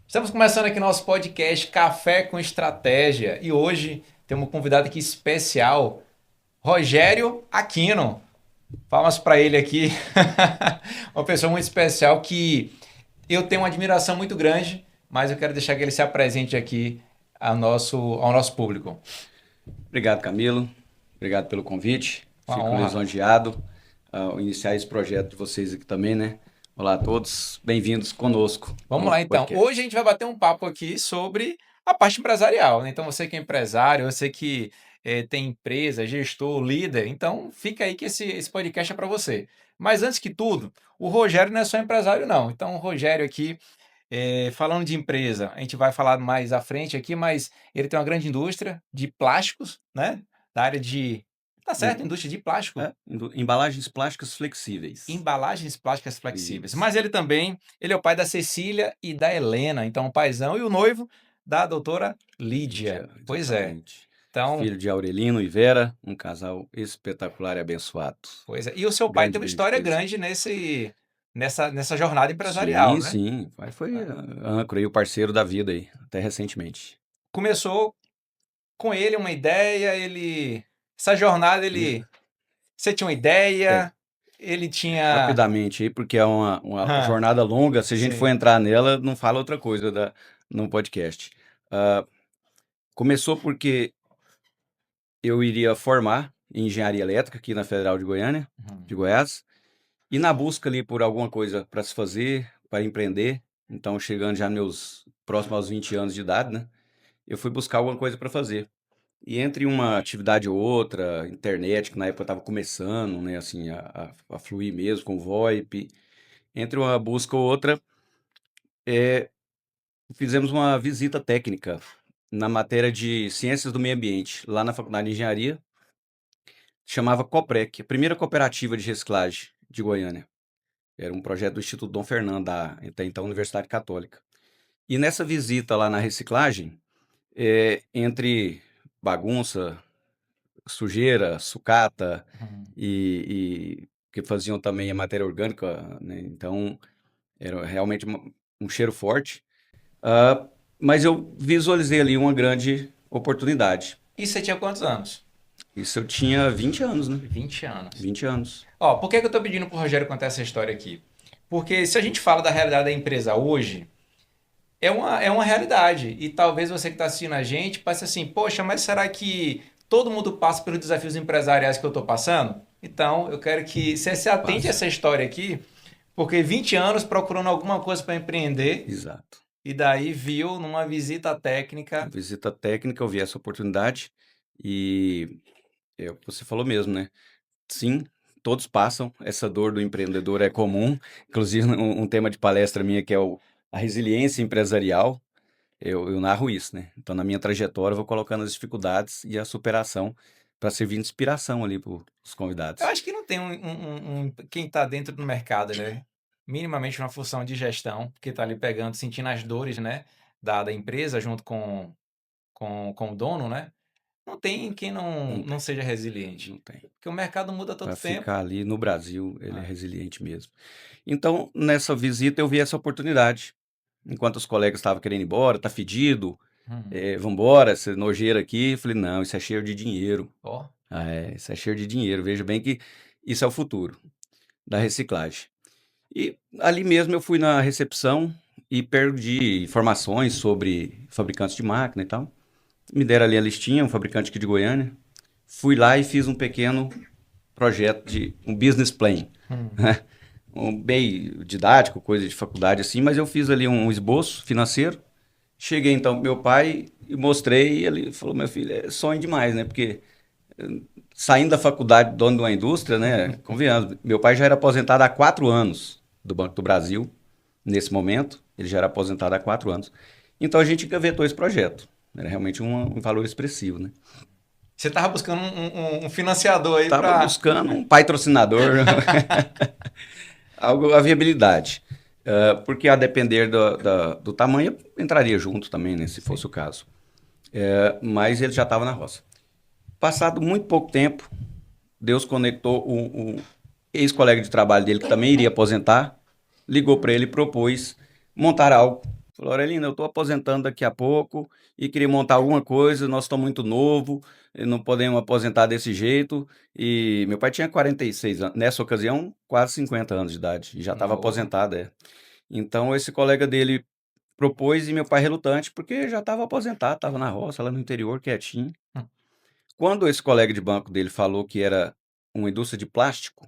Estamos começando aqui nosso podcast Café com Estratégia e hoje temos um convidado aqui especial, Rogério Aquino. Palmas para ele aqui, uma pessoa muito especial que eu tenho uma admiração muito grande, mas eu quero deixar que ele se apresente aqui ao nosso público. Obrigado, Camilo. Obrigado pelo convite. Uma Fico honra. lisonjeado ao iniciar esse projeto de vocês aqui também, né? Olá a todos, bem-vindos conosco ao Vamos lá nosso então. podcast. Hoje a gente vai bater um papo aqui sobre a parte empresarial, né? Então você que é empresário, você que tem empresa, gestor, líder, então fica aí que esse podcast é para você. Mas antes que tudo, o Rogério não é só empresário não. Então o Rogério aqui, falando de empresa, a gente vai falar mais à frente aqui, mas ele tem uma grande indústria de plásticos, né? Da área de... Tá certo, Em- indústria de plástico. Embalagens plásticas flexíveis. Embalagens plásticas flexíveis. Isso. Mas ele é o pai da Cecília e da Helena, então o paizão e o noivo da doutora Lídia. Lídia, Pois é. exatamente. Então, Filho de Aurelino e Vera, um casal espetacular e abençoado. pois é. E o seu pai Grande tem uma beijo história para eles. grande nessa jornada empresarial, Sim, né? sim. O pai foi Ah, âncora e o parceiro da vida aí, até recentemente. começou com ele uma ideia, essa jornada E, você tinha uma é, ideia, ele tinha... Rapidamente aí, porque é uma Ah, jornada longa. Se a gente for sim. entrar nela, não fala outra coisa no podcast. Ah, Começou porque eu iria formar em engenharia elétrica aqui na Federal de Goiânia, Uhum. de Goiás, e na busca ali por alguma coisa para se fazer, para empreender, então chegando já meus próximos aos 20 anos de idade, né? Eu fui buscar alguma coisa para fazer. E entre uma atividade ou outra, internet, que na época estava começando, né, assim, a fluir mesmo com o VoIP, entre uma busca ou outra, eh, fizemos uma visita técnica na matéria de Ciências do Meio Ambiente, lá na Faculdade de Engenharia, chamava Coprec, a primeira cooperativa de reciclagem de Goiânia. Era um projeto do Instituto Dom Fernando, da até então Universidade Católica. E nessa visita lá na reciclagem, entre bagunça, sujeira, sucata Uhum. e que faziam também a matéria orgânica, né? Então era realmente um cheiro forte. Ah, mas eu visualizei ali uma grande oportunidade. E você tinha quantos anos? Isso eu tinha 20 anos, né? 20 anos. 20 anos. Ó, por que que eu tô pedindo pro Rogério contar essa história aqui? Porque se a gente fala da realidade da empresa hoje, é uma realidade. E talvez você que está assistindo a gente passe assim, poxa, mas será que todo mundo passa pelos desafios empresariais que eu estou passando? Então, eu quero que você se atente a Passa. essa história aqui, porque 20 anos procurando alguma coisa para empreender, Exato. e daí viu numa visita técnica. Visita técnica, eu vi essa oportunidade e você falou mesmo, né? Sim, todos passam. Essa dor do empreendedor é comum. Inclusive, um tema de palestra minha que é a resiliência empresarial. Eu narro isso, né? Então, na minha trajetória, eu vou colocando as dificuldades e a superação para servir de inspiração ali para os Eu convidados. acho que não tem quem está dentro do mercado, né? Minimamente uma função de gestão, que está ali pegando, sentindo as dores, né? Da empresa junto com o dono, né? Não tem quem não, Não não tem, seja resiliente. não tem. Porque o mercado muda a Para todo tempo. ficar ali no Brasil, ele é Ah, resiliente mesmo. Então, nessa visita, eu vi essa oportunidade. Enquanto os colegas estavam querendo ir embora, tá fedido, hum, vambora, essa nojeira aqui. Eu falei, não, isso é cheio de dinheiro. ó. Ah, isso é cheio de dinheiro. Veja bem que isso é o futuro da reciclagem. E ali mesmo eu fui na recepção e perdi informações sobre fabricantes de máquina e tal. Me deram ali a listinha, um fabricante aqui de Goiânia. Fui lá e fiz um pequeno projeto de um business plan, Hum. né? Um bem didático, coisa de faculdade assim, mas eu fiz ali um esboço financeiro. Cheguei então pro meu pai e mostrei, e ele falou: meu filho, é sonho demais, né? Porque saindo da faculdade, dono de uma indústria, né? Convenhamos, meu pai já era aposentado há 4 anos do Banco do Brasil, nesse momento, ele já era aposentado há 4 anos. Então a gente engavetou esse projeto. Era realmente um valor expressivo, né? Você estava buscando um financiador aí Tava para... buscando um patrocinador, algo, a viabilidade. Porque a depender do tamanho, eu entraria junto também, né, se fosse Sim. o caso. Mas ele já estava na roça. Passado muito pouco tempo, Deus conectou um ex-colega de trabalho dele, que também iria aposentar, ligou para ele e propôs montar algo Falou: "Aurelino, eu estou aposentando daqui a pouco e queria montar alguma coisa, nós estamos muito novo, não podemos aposentar desse jeito". E meu pai tinha 46 anos, nessa ocasião, quase 50 anos de idade, e já estava Novo. aposentado, é. Então esse colega dele propôs e meu pai relutante, porque já estava aposentado, estava na roça, lá no interior, quietinho. Hum. Quando esse colega de banco dele falou que era uma indústria de plástico,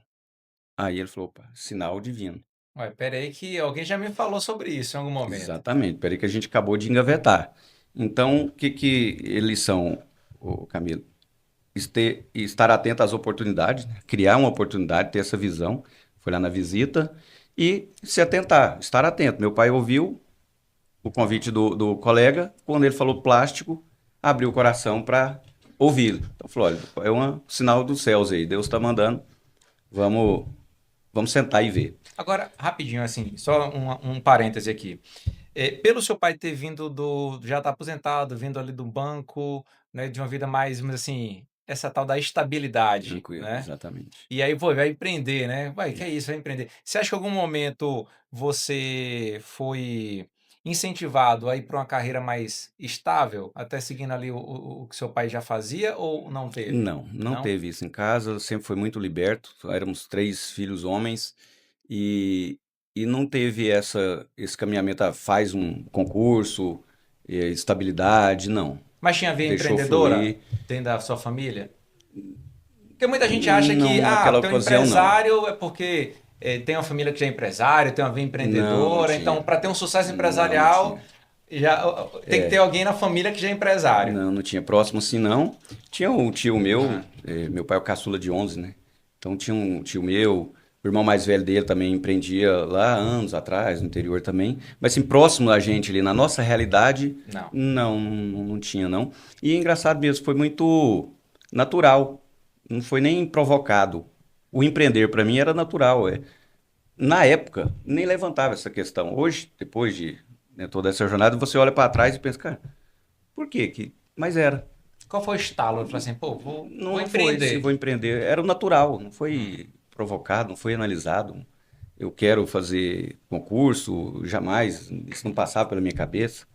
aí ele falou: "Opa, sinal divino". Ué, espera aí que alguém já me falou sobre isso em algum momento. Exatamente, espera aí que a gente acabou de engavetar. Então, o que que eles são, ô Camilo? Estar atento às oportunidades, né, criar uma oportunidade, ter essa visão, foi lá na visita, e se atentar, estar atento. Meu pai ouviu o convite do colega, quando ele falou plástico, abriu o coração para ouvir. Então falou: olha, é um sinal dos céus aí, Deus está mandando, vamos, vamos sentar e ver. Agora, rapidinho, assim, só um parêntese aqui. Pelo seu pai ter vindo já está aposentado, vindo ali do banco, né, de uma vida mais, vamos dizer assim, essa tal da estabilidade, Tranquilo, né? exatamente. E aí, pô, vai empreender, né? Vai, que é isso, vai empreender. Você acha que em algum momento você foi incentivado a ir para uma carreira mais estável, até seguindo ali o que seu pai já fazia, ou não teve? Não, não Não? teve isso em casa, sempre foi muito liberto, éramos 3 filhos homens, e e não teve esse caminhamento, faz um concurso, estabilidade, não. Mas tinha veia Deixou empreendedora fluir. dentro da sua família? Porque muita gente acha que, Não, naquela ter um ocasião não. empresário é porque tem uma família que já é empresário, tem uma veia Não, não empreendedora, então tinha. para ter um sucesso Não, não empresarial, tinha. tem que ter alguém na família que já é empresário. Não, não tinha. Próximo assim, não. Tinha um tio meu, Aham. meu pai é o caçula de 11, né? Então tinha um tio meu, o irmão mais velho dele também empreendia lá anos atrás, no interior também. Mas assim, próximo da gente ali, na nossa realidade, Não. não, não tinha não. E é engraçado mesmo, foi muito natural. Não foi nem provocado. O empreender para mim era natural. Na época, nem levantava essa questão. Hoje, depois de, né, toda essa jornada, você olha para trás e pensa, cara, por quê que... Mas era. Qual foi o estalo? Eu falei assim, pô, vou Não foi se vou empreender. empreender. Era o natural, não Hum. foi provocado, não foi analisado. Eu quero fazer concurso, jamais, isso não passava pela minha cabeça,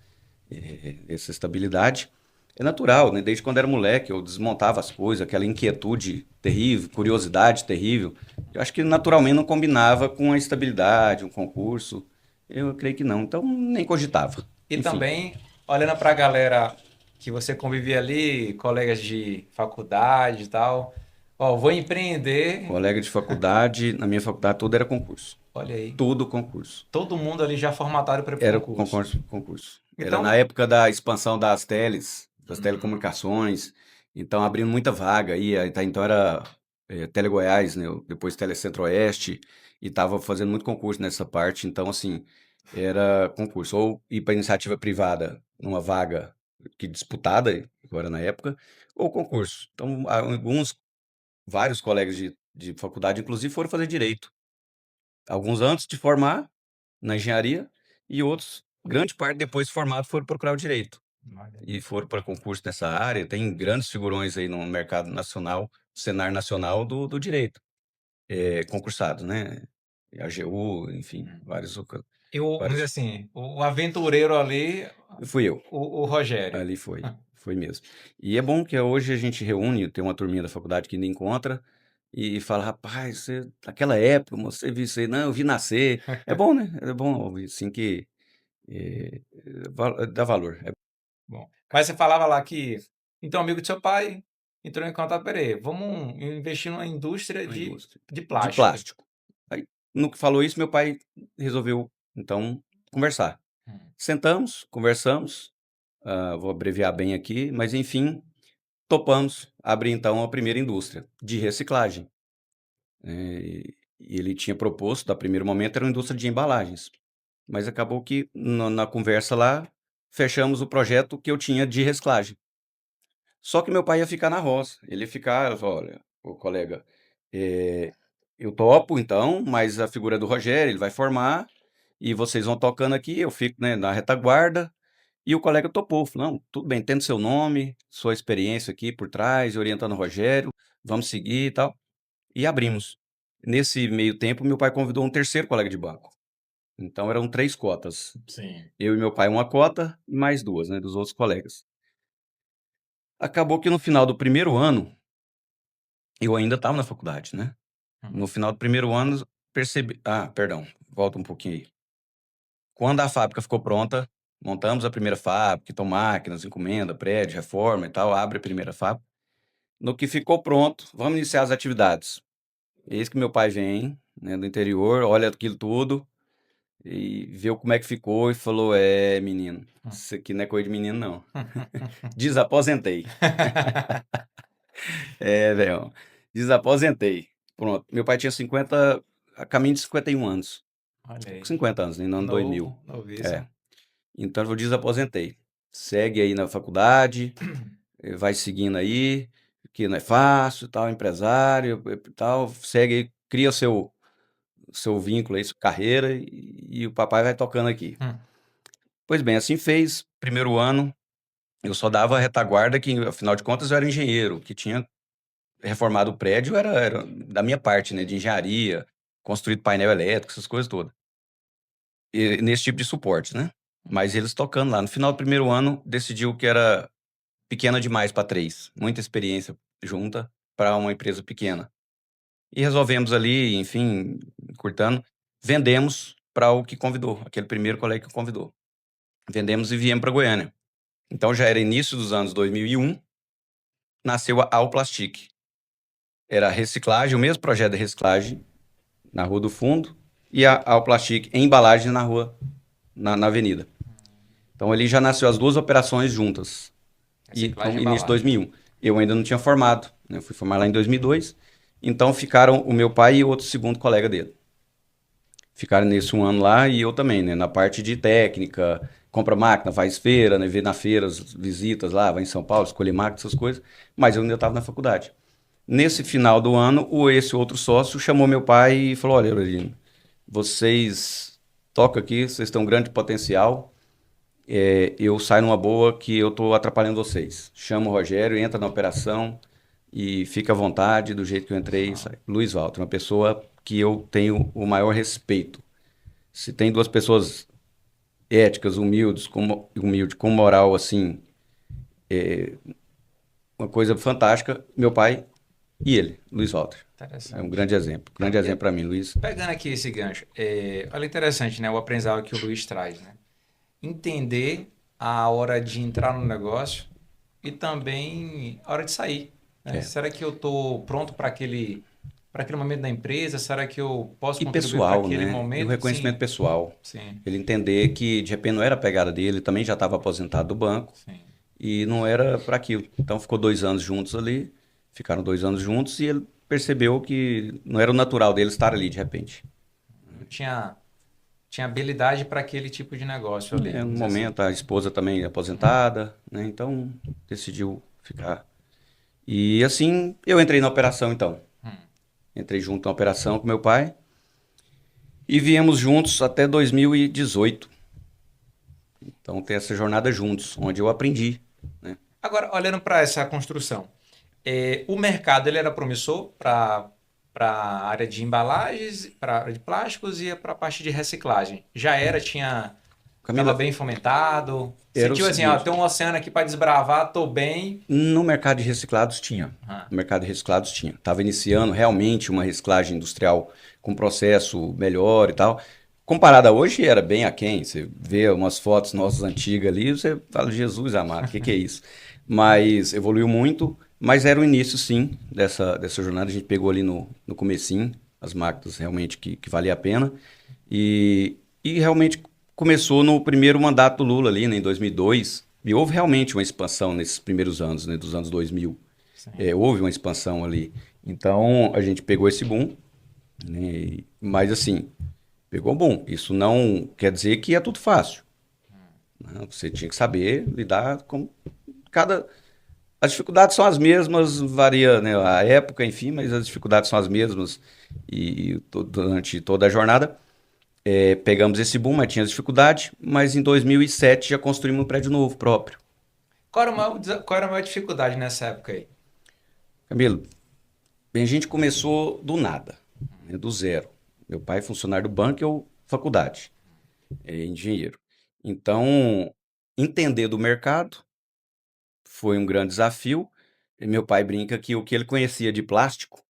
essa estabilidade. É natural, né? Desde quando era moleque, eu desmontava as coisas, aquela inquietude terrível, curiosidade terrível. Eu acho que naturalmente não combinava com a estabilidade, um concurso. Eu creio que não, então nem cogitava. E Enfim. também, olhando para a galera que você convivia ali, colegas de faculdade e tal, ó, vou empreender. Colega de faculdade, na minha faculdade tudo era concurso. Olha aí, Tudo concurso. todo mundo ali já formatado para ir pro Era concurso. concurso, concurso. Era na Então, época da expansão das teles, das hum, telecomunicações, então abrindo muita vaga aí, então era Tele Goiás, né, depois Tele Centro-Oeste, e estava fazendo muito concurso nessa parte, então assim, era concurso, ou ir para iniciativa privada, numa vaga que disputada, agora na época, ou concurso. Então, vários colegas de faculdade, inclusive, foram fazer direito. Alguns antes de formar, na engenharia, e outros, grande parte depois de formado, foram procurar o direito. olha aí. E foram para concurso nessa área. Tem grandes figurões aí no mercado nacional, cenário nacional do direito, concursados, né? AGU, enfim, Hum. vários. Vamos dizer Vários. assim, o aventureiro ali, Fui eu, o Rogério. ali foi mesmo. E é bom que hoje a gente reúne, tem uma turminha da faculdade que ainda encontra, e fala, rapaz, você, naquela época, você viu isso aí, não, eu vi nascer. É bom, né? É bom ouvir, assim, que dá valor. Bom, mas você falava lá que, então, amigo do seu pai entrou em contato, peraí, vamos investir numa indústria Uma indústria de de plástico. plástico. Aí, no que falou isso, meu pai resolveu, então, conversar. Hum. Sentamos, conversamos, vou abreviar bem aqui, mas enfim, topamos abrir então a primeira indústria de reciclagem. E ele tinha proposto, da primeiro momento, era uma indústria de embalagens, mas acabou que na conversa lá, fechamos o projeto que eu tinha de reciclagem. Só que meu pai ia ficar na roça, ele ia ficar, eu falei, olha, ô colega, eh, eu topo então, mas a figura é do Rogério, ele vai formar, e vocês vão tocando aqui, eu fico, né, na retaguarda, e o colega topou, falou, não, tudo bem, tendo seu nome, sua experiência aqui por trás, orientando o Rogério, vamos seguir e tal, e abrimos. Nesse meio tempo, meu pai convidou um terceiro colega de banco, Então eram 3 cotas. Sim. Eu e meu pai uma cota e mais 2, né, dos outros colegas. Acabou que no final do primeiro ano, eu ainda estava na faculdade, né. Hum. No final do primeiro ano percebi perdão, volta um pouquinho aí. Quando a fábrica ficou pronta, montamos a primeira fábrica, então máquinas, encomenda, prédio, reforma e tal, abre a primeira fábrica. No que ficou pronto, vamos iniciar as atividades. Eis que meu pai vem, né, do interior, olha aquilo tudo e viu como é que ficou e falou: "É, menino, Hum. isso aqui não é coisa de menino não". Desaposentei. É, velhão, desaposentei. Pronto, meu pai tinha 50, a caminho de 51 anos. Olha Com aí. 50 anos, né, no ano 2000. Novo, novíssimo. É, então eu desaposentei. Segue aí na faculdade, vai seguindo aí, que não é fácil, tal, empresário, e tal, segue aí, cria o seu vínculo aí, sua carreira e o papai vai tocando aqui. Hum. Pois bem, assim fez, primeiro ano, eu só dava a retaguarda que afinal de contas eu era engenheiro, que tinha reformado o prédio era da minha parte, né, de engenharia, construído painel elétrico, essas coisas todas. E nesse tipo de suporte, né. Mas eles tocando lá. No final do primeiro ano, decidiu que era pequena demais para 3, muita experiência junta para uma empresa pequena. E resolvemos ali, enfim, encurtando, vendemos para o que convidou, aquele primeiro colega que convidou. Vendemos e viemos para Goiânia. Então já era início dos anos 2001, nasceu a Alplastic. Era reciclagem, o mesmo projeto de reciclagem na Rua do Fundo e a Alplastic em embalagem na rua, na avenida. Então ali já nasceu as duas operações juntas. E Reciclagem então, e início de embalagem. 2001. Eu ainda não tinha formado, né? Eu fui formar lá em 2002. Então ficaram o meu pai e outro segundo colega dele. Ficaram nesse um ano lá e eu também, né? Na parte de técnica, compra máquina, faz feira, né? Vê na feira as visitas lá, vai em São Paulo, escolher máquina, essas coisas. Mas eu ainda estava na faculdade. Nesse final do ano, esse outro sócio chamou meu pai e falou: Olha, Aurelino, vocês tocam aqui, vocês têm um grande potencial. Eu saio numa boa que eu estou atrapalhando vocês. Chama o Rogério, entra na operação e fica à vontade do jeito que eu entrei e sai. Luiz Walter, uma pessoa que eu tenho o maior respeito. Se tem duas pessoas éticas, humilde, com moral, assim, uma coisa fantástica, meu pai e ele, Luiz Walter. É um Interessante. grande exemplo. Não, Grande exemplo para mim, Luiz. pegando aqui esse gancho, olha interessante, né? O aprendizado que o Luiz traz, né? Entender a hora de entrar no negócio e também a hora de sair, né? É. Será que eu estou pronto para aquele momento da empresa? Será que eu posso E contribuir para pessoal, aquele né? E o momento? reconhecimento Sim, pessoal. sim, Ele entender que de repente não era a pegada dele, também já estava aposentado do banco. sim. E não era para aquilo. Então ficou 2 anos juntos ali, ficaram 2 anos juntos e ele percebeu que não era o natural dele estar ali de repente. Não tinha habilidade para aquele tipo de negócio ali, No vamos dizer assim. momento a esposa também aposentada, né? Então decidiu ficar. E assim eu entrei na operação então. Hum. Entrei junto na operação com meu pai e viemos juntos até 2018. Então tem essa jornada juntos, onde eu aprendi, né? Agora, olhando para essa construção, o mercado ele era promissor para a área de embalagens, para a área de plásticos e para a parte de reciclagem. Já era, estava Camila, bem fomentado. era o Sentiu assim, ó, seguinte, tem um oceano aqui para desbravar, tô bem. no mercado de reciclados tinha. Ah, No mercado de reciclados tinha. Estava iniciando realmente uma reciclagem industrial com processo melhor e tal. Comparada a hoje, era bem aquém. Você vê umas fotos nossas antigas ali, você fala, Jesus amado, o que é isso? Mas evoluiu muito, mas era o início, sim, dessa jornada. A gente pegou ali no comecinho, as máquinas realmente que valia a pena. E realmente começou no primeiro mandato do Lula ali, né, em 2002. E houve realmente uma expansão nesses primeiros anos, né, dos anos 2000. sim. Houve uma expansão ali. Então a gente pegou esse boom, né, mas assim, pegou boom. Isso não quer dizer que é tudo fácil, né? Você tinha que saber lidar com cada. As dificuldades são as mesmas, varia, né, a época, enfim, mas as dificuldades são as mesmas durante toda a jornada. Pegamos esse boom, mas tinha dificuldade, mas em 2007 já construímos um prédio novo próprio. Qual era a maior dificuldade nessa época aí? Camilo, bem, a gente começou do nada, né, do zero. Meu pai é funcionário do banco e eu faculdade. engenheiro. Então, entender do mercado foi um grande desafio. E meu pai brinca que o que ele conhecia de plástico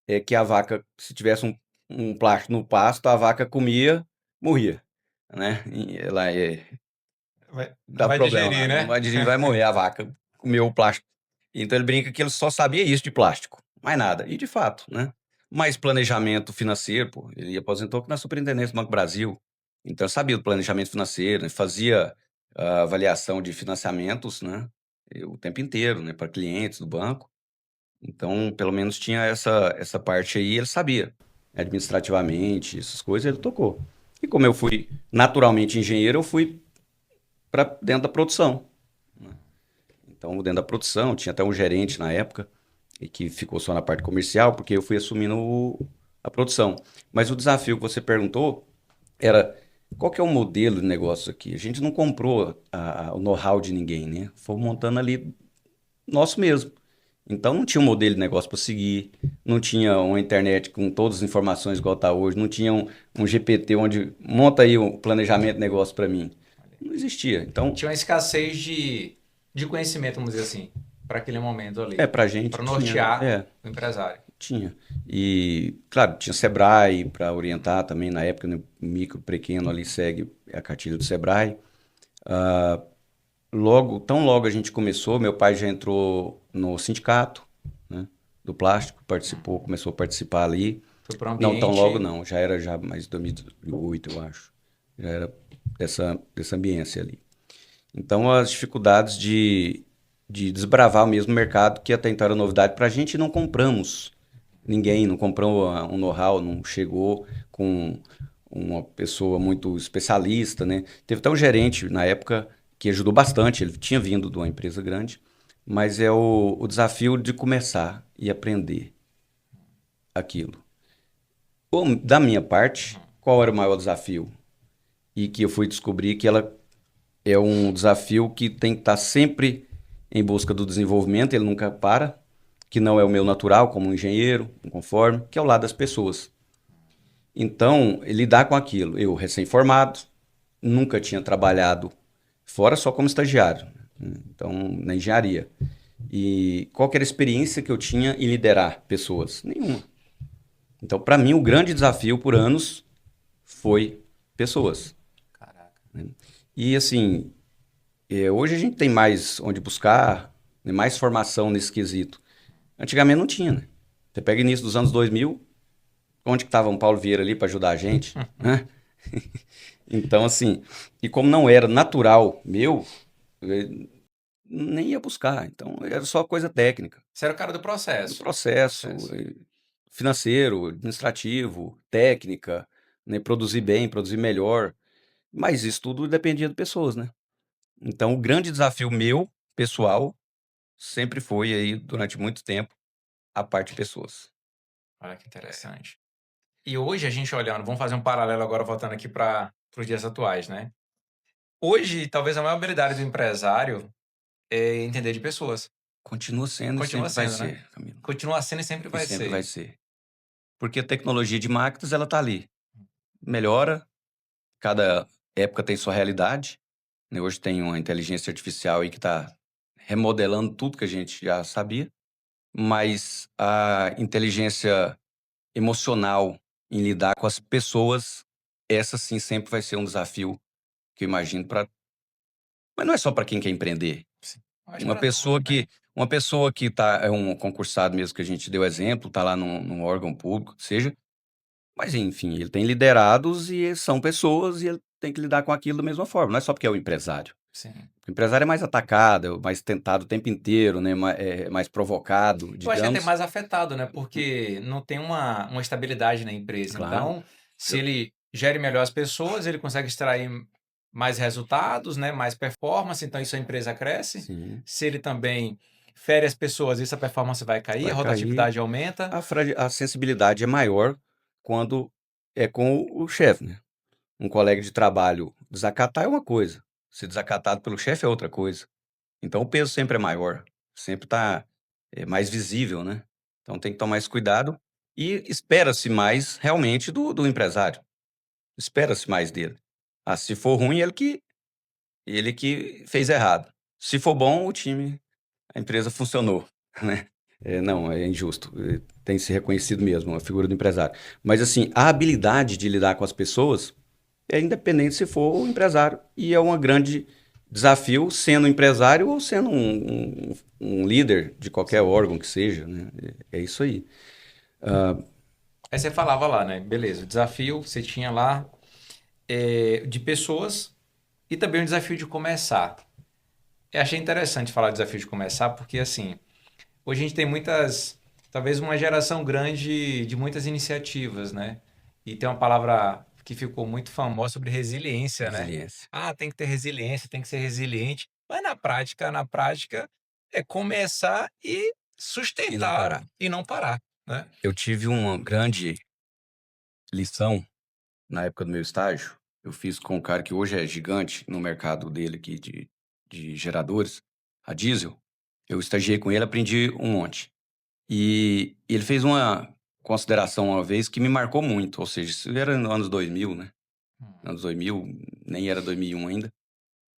é que a vaca, se tivesse um plástico no pasto, a vaca comia, morria, né? E ela Não dá vai problema digerir, lá, não né? vai dirigir, vai morrer a vaca, comeu o plástico. Então ele brinca que ele só sabia isso de plástico, mais nada. E de fato, né? Mais planejamento financeiro, pô. Ele aposentou na Superintendência do Banco do Brasil. Então eu sabia do planejamento financeiro, né? Fazia avaliação de financiamentos, né? O tempo inteiro, né? Para clientes do banco. Então, pelo menos tinha essa parte aí, ele sabia. Administrativamente, essas coisas, ele tocou. E como eu fui naturalmente engenheiro, eu fui para dentro da produção. Então, dentro da produção, tinha até um gerente na época, e que ficou só na parte comercial, porque eu fui assumindo a produção. Mas o desafio que você perguntou era qual que é o modelo de negócio aqui? A gente não comprou o know-how de ninguém, né? Fomos montando ali nosso mesmo. Então não tinha um modelo de negócio para seguir, não tinha uma internet com todas as informações igual está hoje, não tinha um GPT onde monta aí o planejamento de negócio para mim. Não existia. Então, Tinha uma escassez de conhecimento, vamos dizer assim, para aquele momento ali, pra gente para tinha. nortear o empresário. Tinha. E, claro, tinha Sebrae para orientar também na época, né, micro, pequeno ali segue a cartilha do Sebrae. Tão logo a gente começou, meu pai já entrou no sindicato, né, do plástico, participou, começou a participar ali. Foi para um Não, tão logo ambiente. não, já era já mais 2008, eu acho. Já era dessa ambiência ali. Então, as dificuldades de desbravar o mesmo mercado, que até então era novidade para a gente, não compramos. Ninguém não comprou um know-how, não chegou com uma pessoa muito especialista, né? Teve até um gerente na época que ajudou bastante, ele tinha vindo de uma empresa grande, mas é o desafio de começar e aprender aquilo. Da minha parte, qual era o maior desafio? E que eu fui descobrir que ela é um desafio que tem que estar sempre em busca do desenvolvimento, ele nunca para, que não é o meu natural como um engenheiro, um conforme, que é o lado das pessoas. Então, lidar com aquilo, eu recém-formado, nunca tinha trabalhado fora só como estagiário, né? Então na engenharia. E qual que era a experiência que eu tinha em liderar pessoas? Nenhuma. Então, para mim, o grande desafio por anos foi pessoas. Caraca. E assim, hoje a gente tem mais onde buscar, né, mais formação nesse quesito. Antigamente não tinha, né? Você pega início dos anos 2000, onde que estava um Paulo Vieira ali para ajudar a gente, né? Então, assim, e como não era natural meu, nem ia buscar. Então, era só coisa técnica, Você era o cara do do processo. processo Processo. financeiro, administrativo, técnica, né? Produzir bem, produzir melhor. Mas isso tudo dependia de pessoas, né? Então, o grande desafio meu, pessoal, sempre foi aí, durante muito tempo, a parte de pessoas. Olha que interessante. E hoje a gente olhando, vamos fazer um paralelo agora voltando aqui para os dias atuais, né? Hoje, talvez a maior habilidade do empresário é entender de pessoas. Continua sendo e Continua sempre vai sendo, né? ser, Camilo. Continua sendo e sempre E vai sempre vai ser. ser. Porque a tecnologia de máquinas, ela tá ali. Melhora, cada época tem sua realidade, né? Hoje tem uma inteligência artificial aí que está remodelando tudo que a gente já sabia, mas a inteligência emocional em lidar com as pessoas, essa sim sempre vai ser um desafio que eu imagino para. Mas não é só para quem quer empreender. Sim. Eu acho Uma para pessoa todos, né? que uma pessoa que tá é um concursado mesmo que a gente deu exemplo, tá lá num órgão público, que seja, mas enfim, ele tem liderados e são pessoas e ele tem que lidar com aquilo da mesma forma, não é só porque é o empresário. Sim. O empresário é mais atacado, é mais tentado o tempo inteiro, né, mais provocado, Eu acho que até digamos. mais afetado, né? Porque não tem uma estabilidade na empresa. Claro. Então, se Eu ele gere melhor as pessoas, ele consegue extrair mais resultados, né? Mais performance, então isso a empresa cresce. sim, Se ele também fere as pessoas, isso a performance vai cair, a vai cair. rotatividade aumenta. A sensibilidade é maior quando é com o chefe, né. Um colega de trabalho desacatar é uma coisa, ser desacatado pelo chefe é outra coisa. Então o peso sempre é maior, sempre está mais visível, né. Então tem que tomar esse cuidado e espera-se mais realmente do empresário, espera-se mais dele. Ah, se for ruim, ele que fez errado. Se for bom, a empresa funcionou, né. Não, é injusto, tem que ser reconhecido mesmo a figura do empresário. Mas, assim, a habilidade de lidar com as pessoas é independente se for o empresário, e é um grande desafio sendo empresário ou sendo um líder de qualquer Sim. órgão que seja, né. É isso aí. Aí você falava lá, né? Beleza, o desafio você tinha lá de pessoas e também o desafio de começar. Eu achei interessante falar do desafio de começar, porque assim, hoje a gente tem talvez uma geração grande de muitas iniciativas, né? E tem uma palavra que ficou muito famosa sobre resiliência, né? Resiliência. Ah, tem que ter resiliência, tem que ser resiliente. Mas na prática, é começar e E não sustentar parar. e não parar, né? Eu tive uma grande lição na época do meu estágio. Eu fiz com um cara que hoje é gigante no mercado dele aqui de geradores, a diesel. Eu estagiei com ele, aprendi um monte. E ele fez uma consideração uma vez que me marcou muito, ou seja, isso era nos anos 2000, né, anos 2000, nem era 2001 ainda,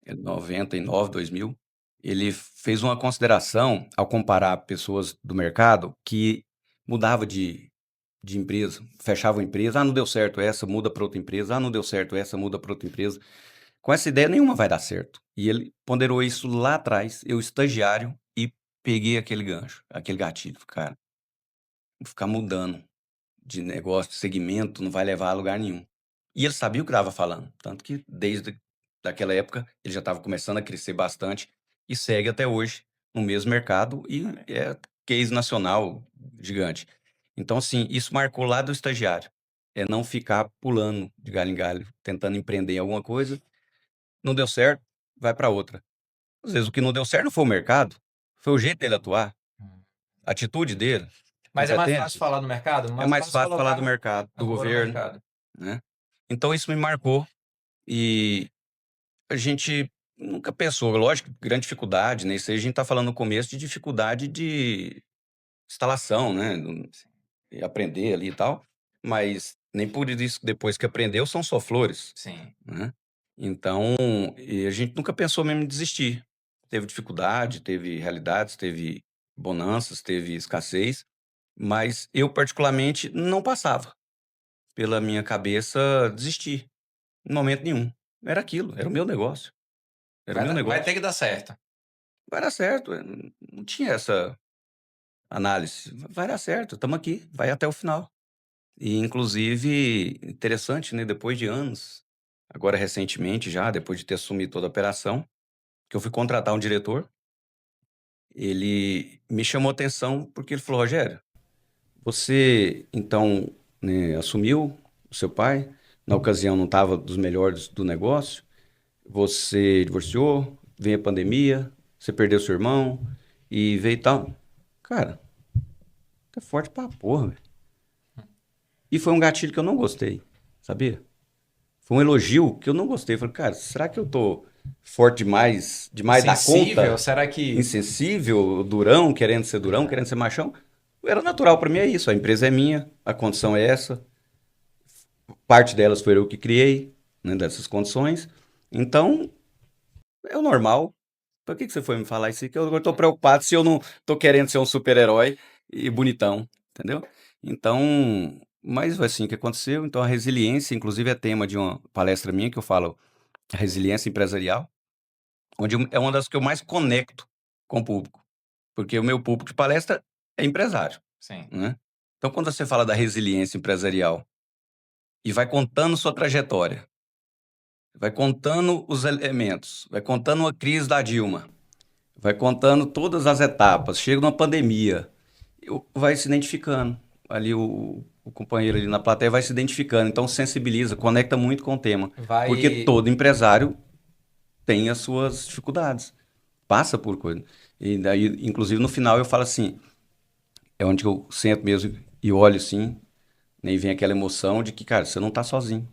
é 99, 2000. Ele fez uma consideração ao comparar pessoas do mercado que mudava de empresa, fechava a empresa, "Ah, não deu certo essa, muda para outra empresa. Ah, não deu certo essa, muda para outra empresa". Com essa ideia nenhuma vai dar certo. E ele ponderou isso lá atrás, eu estagiário, e peguei aquele gancho, aquele gatilho, cara, ficar mudando de negócio, de segmento, não vai levar a lugar nenhum. E ele sabia o que estava falando, tanto que desde daquela época ele já estava começando a crescer bastante e segue até hoje no mesmo mercado e é case nacional gigante. Então, assim, isso marcou lá do estagiário. É não ficar pulando de galho em galho, tentando empreender em alguma coisa, não deu certo, vai para outra. Às vezes o que não deu certo não foi o mercado, foi o jeito dele atuar, Hum. a atitude dele, Mas é mais fácil competências. falar no mercado? É Mais mais fácil fácil falar do colocar mercado, a do culpa no governo, mercado. né. Então isso me marcou e a gente nunca pensou, lógico, grande dificuldade, né, isso aí a gente tá falando no começo de dificuldade de instalação, né, e aprender ali e tal, mas nem por isso depois que aprendeu são só flores, Sim. né. Então, a gente nunca pensou mesmo em desistir. Teve dificuldade, teve realidades, teve bonanças, teve escassez, mas eu particularmente não passava pela minha cabeça desistir, em momento nenhum. Era aquilo, era o meu negócio, era o meu Vai ter negócio. que dar certo. Vai dar certo, não tinha essa análise, vai dar certo, estamos aqui, vai até o final. E inclusive, interessante, né, depois de anos, agora recentemente já, depois de ter assumido toda a operação, que eu fui contratar um diretor, ele me chamou a atenção porque ele falou: "Rogério, você então, né, assumiu o seu pai, na ocasião não estava dos melhores do negócio, você divorciou, veio a pandemia, você perdeu seu irmão e veio tal". Cara, tá forte pra porra, velho. E foi um gatilho que eu não gostei, sabia? Foi um elogio que eu não gostei. Falei: "Cara, será que eu tô forte demais, demais da Insensível? conta? Será que. Insensível, durão, durão, querendo ser machão?". Era natural pra mim, é isso, a empresa é minha, a condição é essa, parte delas foi eu que criei, né, dessas condições. Então, é o normal. Por que você foi me falar isso aí? Que eu tô preocupado se eu não tô querendo ser um super-herói e bonitão, entendeu? Então, mas foi assim que aconteceu. Então, a resiliência, inclusive, é tema de uma palestra minha que eu falo, a resiliência empresarial, onde é uma das que eu mais conecto com o público, porque o meu público de palestra é empresário, Sim. né? Então, quando você fala da resiliência empresarial e vai contando sua trajetória, vai contando os elementos, vai contando uma crise da Dilma, vai contando todas as etapas, chega numa pandemia, vai se identificando. Ali o companheiro ali na plateia vai se identificando, então sensibiliza, conecta muito com o tema. Porque Vai. todo empresário tem as suas dificuldades, passa por coisa. E daí, inclusive, no final eu falo assim, é onde eu sento mesmo e olho assim, né, e vem aquela emoção de que, cara, você não tá sozinho.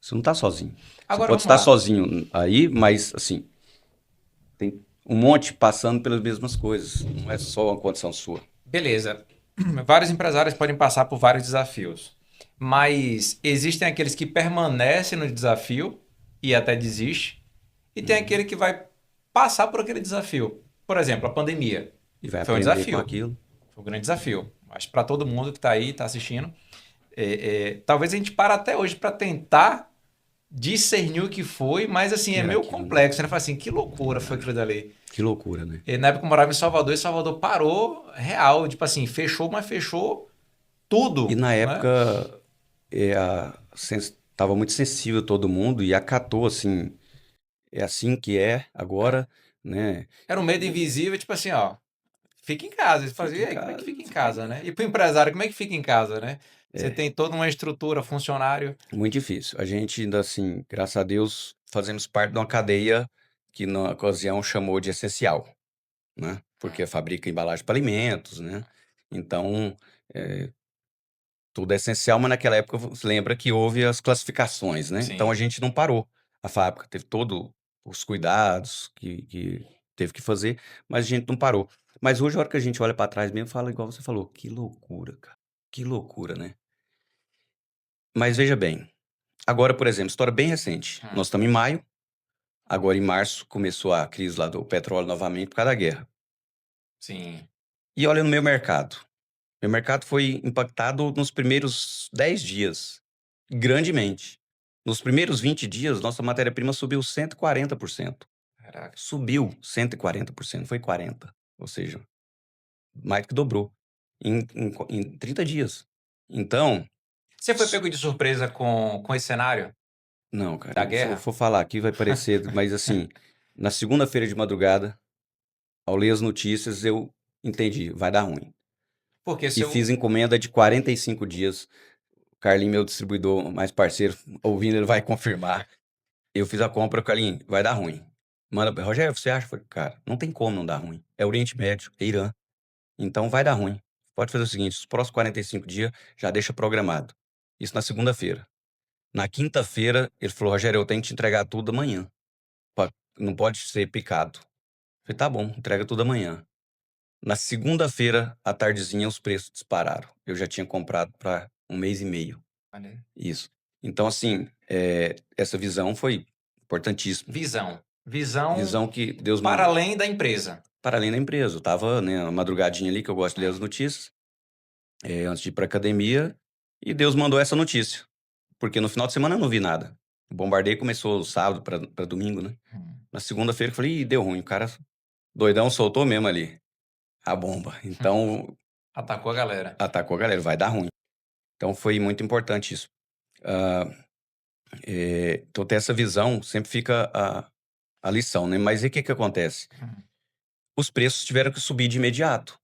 Você não tá sozinho. Você Agora pode vamos estar lá. sozinho aí, mas assim, tem um monte passando pelas mesmas coisas. Não é só uma condição sua. Beleza. Vários empresários podem passar por vários desafios. Mas existem aqueles que permanecem no desafio e até desiste, e tem Uhum. aquele que vai passar por aquele desafio. Por exemplo, a pandemia. E vai Foi um aprender com desafio, aquilo. foi um grande desafio. Acho que para todo mundo que está aí, está assistindo, talvez a gente para até hoje para tentar discernir o que foi, mas assim, Que é era meio aquilo, né? complexo, né? Fala assim, que loucura foi Verdade. aquilo dali. Que loucura, né? E na época eu morava em Salvador, e Salvador parou real, tipo assim, fechou, mas fechou E tudo, na né? época tava muito sensível todo mundo e acatou assim, é assim que é É. agora, né? Era um medo O- invisível, tipo assim, ó, fica em casa. Eles faziam, Fica e em aí, como é que fica casa, em casa, né? E pro empresário, como é que fica em casa, né? Você é tem toda uma estrutura, funcionário. muito difícil. A gente ainda assim, graças a Deus, fazemos parte de uma cadeia que na ocasião chamou de essencial, né? Porque fabrica embalagem para alimentos, né? Então, eh, tudo é essencial, mas naquela época você lembra que houve as classificações, né? Então a Sim. gente não parou. A fábrica teve todo os cuidados que teve que fazer, mas a gente não parou. Mas hoje, a hora que a gente olha para trás mesmo, fala igual você falou, que loucura, cara. Que loucura, né? Mas veja bem, agora, por exemplo, história bem recente. Hum, Nós estamos em maio, agora em março começou a crise lá do petróleo novamente por causa da guerra. sim. E olha no meu mercado. Meu mercado foi impactado nos primeiros 10 dias, grandemente. Nos primeiros 20 dias, nossa matéria-prima subiu 140%. Caraca. Subiu 140%, foi 40, ou seja, mais do que dobrou em 30 dias. Então, Você foi s pego de surpresa com esse cenário não, cara, da se eu guerra? for falar aqui vai parecer, mas assim, na segunda-feira de madrugada, ao ler as notícias, eu entendi, vai dar ruim. Porque E seu. fiz encomenda de 45 dias. Carlinho, meu distribuidor mais parceiro, ouvindo, ele vai confirmar. Eu fiz a compra, Carlinho, vai dar ruim. Manda, Rogério, você acha? Eu falei, cara, não tem como não dar ruim. É Oriente Médio, é Irã. Então vai dar ruim. Pode fazer o seguinte, os próximos 45 dias já deixa programado. Isso na segunda-feira. Na quinta-feira, ele falou, Rogério, eu tenho que te entregar tudo amanhã. Não pode ser picado. Eu falei, tá bom, entrega tudo amanhã. Na segunda-feira, à tardezinha, os preços dispararam. Eu já tinha comprado para um mês e meio. Olha. Isso. Então, assim, essa visão foi importantíssima. Visão. Visão Visão que Deus para mandou além da empresa. para além da empresa. Eu estava, né, uma madrugadinha ali, que eu gosto de ler as Hum, notícias, antes de ir para academia, e Deus mandou essa notícia. Porque no final de semana eu não vi nada. O bombardeio começou sábado para domingo, né? hum, Na segunda-feira eu falei: "Ih, deu ruim". O cara doidão soltou mesmo ali a bomba. hum. Então, Atacou a galera. atacou a galera, vai dar ruim. Então foi muito importante isso. Ah, então ter essa visão sempre fica a lição, né. Mas e o que que acontece? Hum, Os preços tiveram que subir de imediato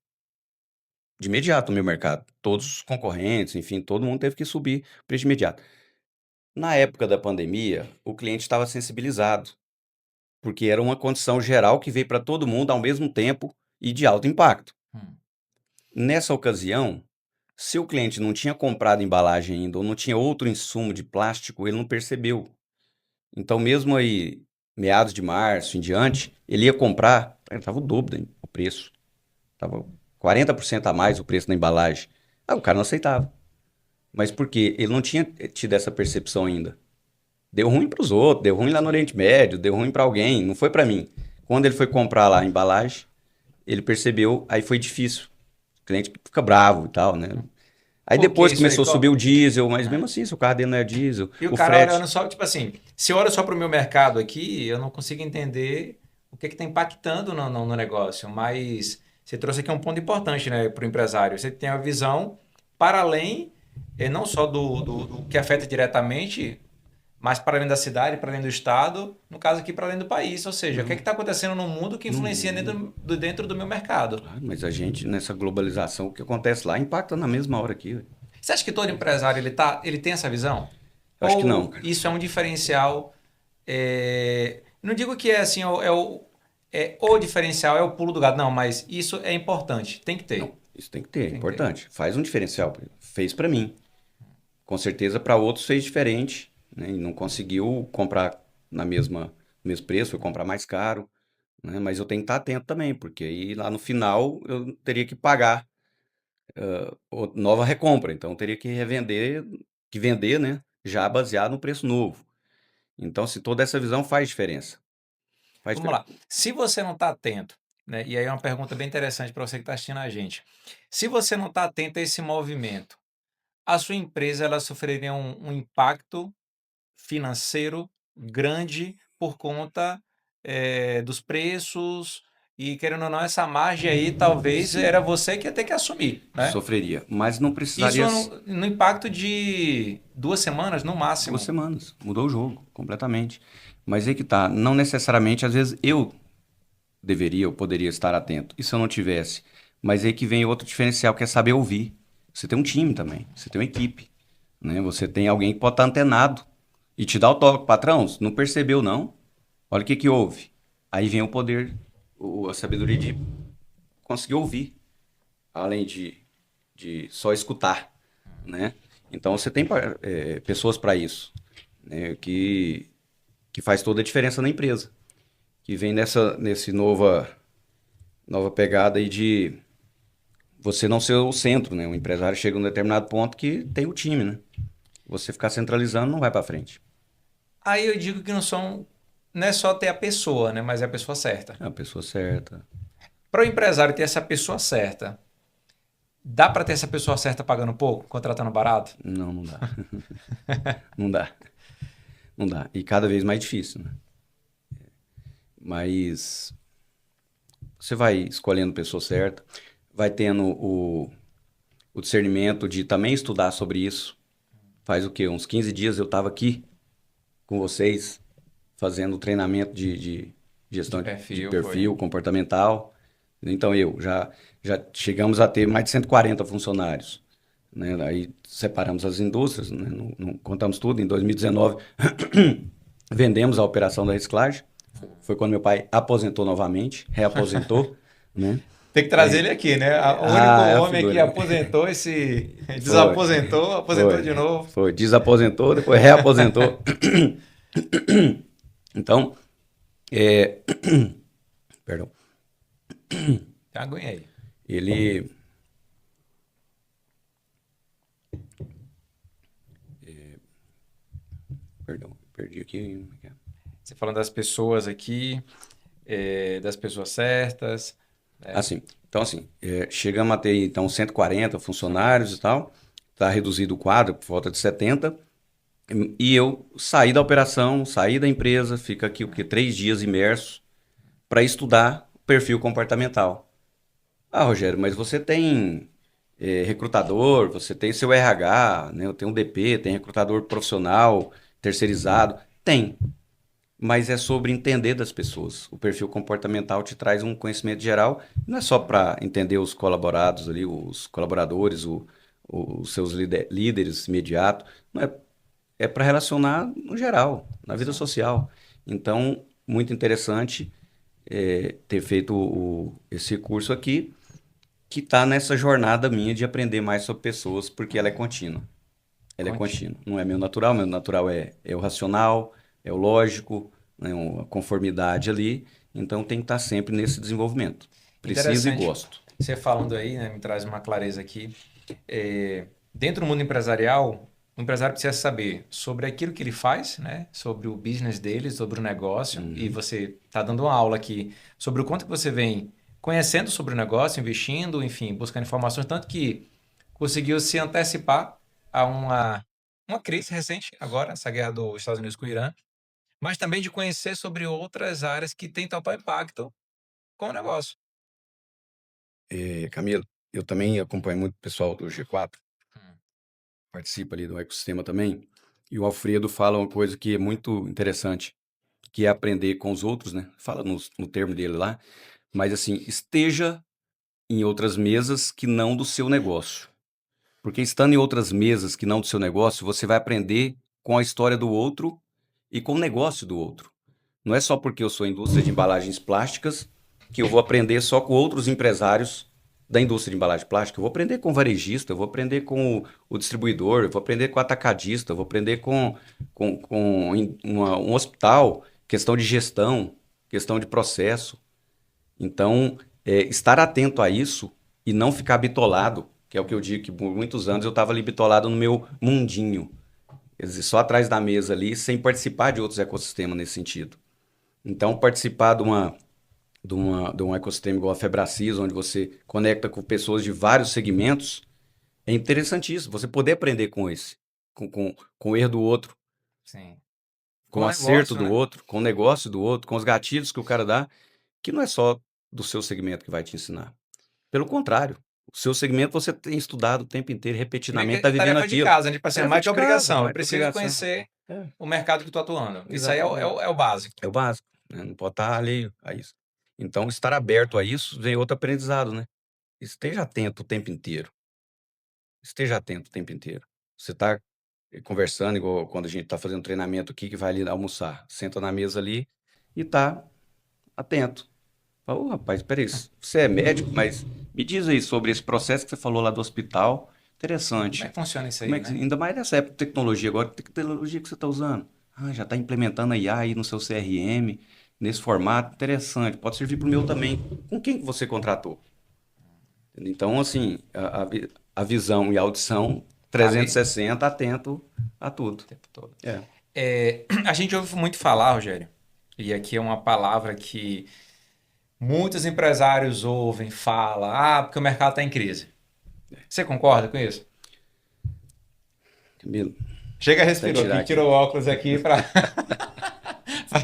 no meu mercado. Todos os concorrentes, enfim, todo mundo teve que subir preço de imediato. Na época da pandemia, o cliente estava sensibilizado, porque era uma condição geral que veio para todo mundo ao mesmo tempo e de alto impacto. hum. Nessa ocasião, se o cliente não tinha comprado embalagem ainda ou não tinha outro insumo de plástico, ele não percebeu. Então, mesmo aí, meados de março em diante, ele ia comprar, estava o dobro o preço. Estava 40% a mais o preço da embalagem. Ah, o cara não aceitava. Mas por quê? Ele não tinha tido essa percepção ainda. Deu ruim para os outros, deu ruim lá no Sim. Oriente Médio, deu ruim para alguém, não foi para mim. Quando ele foi comprar lá a embalagem, ele percebeu, aí foi difícil. O cliente fica bravo e tal, né? Aí Por que depois isso aí? começou a subir o diesel, mas mesmo Hum. assim, se o carro dele não é diesel, E o o cara olhando frete. só, tipo assim, se eu olho só para o meu mercado aqui, eu não consigo entender o que está impactando no negócio. Mas você trouxe aqui um ponto importante, né, para o empresário. Você tem a visão para além, não só do que afeta diretamente, mas para além da cidade, para além do estado, no caso aqui, para além do país. Ou seja, o que é Não, que está acontecendo no mundo que no influencia mundo. dentro do meu mercado? Claro, mas a gente, nessa globalização, o que acontece lá impacta na mesma hora aqui. Ué. Você acha que todo empresário ele tem essa visão? Eu acho que não, Ou cara. isso é um diferencial? Não digo que é assim, o diferencial é o pulo do gato, não, mas isso é importante, tem que Não, ter. isso tem que ter, é Tem que ter. importante. Faz um diferencial. Fez para mim. Com certeza para outros fez diferente, né? E não conseguiu comprar na mesma no mesmo preço, foi comprar mais caro, né? Mas eu tenho que estar atento também, porque aí lá no final eu teria que pagar nova recompra, então eu teria que revender, que vender, né? Já baseado no preço novo. Então, se toda essa visão faz diferença. Faz Vamos diferença. lá. Se você não está atento, né? E aí é uma pergunta bem interessante para você que está assistindo a gente. Se você não está atento a esse movimento, a sua empresa ela sofreria um impacto financeiro grande por conta, dos preços e querendo ou não essa margem aí talvez Sim, era você que ia ter que assumir, né. sofreria, mas não Isso precisaria no impacto de 2 semanas no 2 máximo. semanas, mudou o jogo completamente. Mas aí que tá, não necessariamente, às vezes eu deveria ou poderia estar atento. E se eu não tivesse? Mas aí que vem outro diferencial, que é saber ouvir. Você tem um time também, você tem uma equipe, né? Você tem alguém que pode estar antenado e te dar o toque. Patrão, não percebeu não? Olha o que que houve. Aí vem o poder, a sabedoria de conseguir ouvir, além de só escutar, né? Então você tem pessoas para isso, né? Que faz toda a diferença na empresa. Que vem nesse nova pegada aí de você não ser o centro, né? O empresário chega a um determinado ponto que tem o time, né? Você ficar centralizando não vai para frente. Aí eu digo que não é só ter a pessoa, né, mas é a pessoa certa. É a pessoa certa. Para o empresário ter essa pessoa certa, dá para ter essa pessoa certa pagando pouco, contratando barato? Não, não dá. Não dá. Não dá. E cada vez mais difícil, né? Mas você vai escolhendo a pessoa certa, vai tendo o discernimento de também estudar sobre isso. Faz o quê? Uns 15 dias eu estava aqui com vocês, fazendo treinamento de De gestão de perfil, foi. perfil comportamental. Então já chegamos a ter mais de 140 funcionários. Né? Aí separamos as indústrias, né? Não contamos tudo. Em 2019, vendemos a operação da reciclagem. Foi quando meu pai aposentou novamente, reaposentou. Né? Tem que trazer ele aqui, né? O único É a homem que figura. aposentou esse. Foi, Desaposentou, aposentou foi, de novo. foi. Desaposentou, depois reaposentou. Então, é, perdão, Aguenta aí. ele, perdão, perdi aqui. Você falando das pessoas aqui, das pessoas certas. Assim, então assim, chegamos a ter então 140 funcionários e tal, está reduzido o quadro por volta de 70, e eu saí da operação, saí da empresa, fica aqui o que 3 dias imerso para estudar o perfil comportamental. Ah, Rogério, mas você tem recrutador, você tem seu RH, né? Eu tenho um DP, tem recrutador profissional, terceirizado. Tem, mas é sobre entender das pessoas. O perfil comportamental te traz um conhecimento geral, não é só para entender os colaborados ali, os colaboradores, os seus líderes imediatos, não é, é para relacionar no geral, na vida Sim. social. Então, muito interessante ter feito esse curso aqui, que está nessa jornada minha de aprender mais sobre pessoas, porque ela é contínua. Ela é Conte. contínua. Não é meu natural é o racional, é o lógico, né, uma conformidade ali. Então tem que estar sempre nesse desenvolvimento. Preciso e Interessante. gosto. Você falando aí, né, me traz uma clareza aqui. Dentro do mundo empresarial, o empresário precisa saber sobre aquilo que ele faz, né, sobre o business dele, sobre o negócio. E Uhum. você está dando uma aula aqui sobre o quanto que você vem conhecendo sobre o negócio, investindo, enfim, buscando informações, tanto que conseguiu se antecipar a uma crise recente agora, essa guerra dos Estados Unidos com o Irã, mas também de conhecer sobre outras áreas que têm total impacto com o negócio. Camilo, eu também acompanho muito o pessoal do G4, Hum. participa ali do ecossistema também. E o Alfredo fala uma coisa que é muito interessante, que é aprender com os outros, né? Fala no termo dele lá, mas assim, esteja em outras mesas que não do seu negócio. Porque estando em outras mesas que não do seu negócio, você vai aprender com a história do outro e com o negócio do outro. Não é só porque eu sou indústria de embalagens plásticas que eu vou aprender só com outros empresários da indústria de embalagem plástica. Eu vou aprender com o varejista, eu vou aprender com o distribuidor, eu vou aprender com o atacadista, eu vou aprender com um hospital, questão de gestão, questão de processo. Então, estar atento a isso e não ficar bitolado, que é o que eu digo, que por muitos anos eu estava ali bitolado no meu mundinho. quer dizer, só atrás da mesa ali, sem participar de outros ecossistemas nesse sentido. Então, participar de um ecossistema igual a Febracis, onde você conecta com pessoas de vários segmentos, é interessantíssimo. Você poder aprender com esse, com o erro do outro, Sim. com Com o acerto negócio, do né? outro, com o negócio do outro, com os gatilhos que o cara dá, que não é só do seu segmento que vai te ensinar. Pelo contrário, o seu segmento você tem estudado o tempo inteiro, E meio repetidamente, que está é vivendo tarefa de aquilo. casa, né? Tipo assim, é Tarefa mais que de casa, obrigação. Eu mais que preciso obrigação. conhecer É, o mercado que eu tô atuando. Isso aí exatamente. é o básico. É o básico, né? Não pode estar alheio a isso. Então, estar aberto a isso vem outro aprendizado, né? Esteja atento o tempo inteiro. Esteja atento o tempo inteiro. Você está conversando, igual quando a gente está fazendo treinamento aqui, que vai ali almoçar. Senta na mesa ali e está atento. Fala, ô rapaz, peraí, você é médico, mas me diz aí sobre esse processo que você falou lá do hospital. Como é Interessante. que funciona isso Como aí, é que, né? ainda mais nessa época de tecnologia agora, que tecnologia que você está usando? Ah, já está implementando a IA aí no seu CRM, nesse formato, interessante, pode servir para o meu também. Com quem que você contratou? Então, assim, a visão e a audição Tá ali 360, atento a tudo. o tempo todo. É. A gente ouve muito falar, Rogério, e aqui é uma palavra que muitos empresários ouvem, falam, porque o mercado está em crise. Você concorda com isso? Camilo, Chega, até respirou tirar aqui, aqui. tirou o óculos aqui para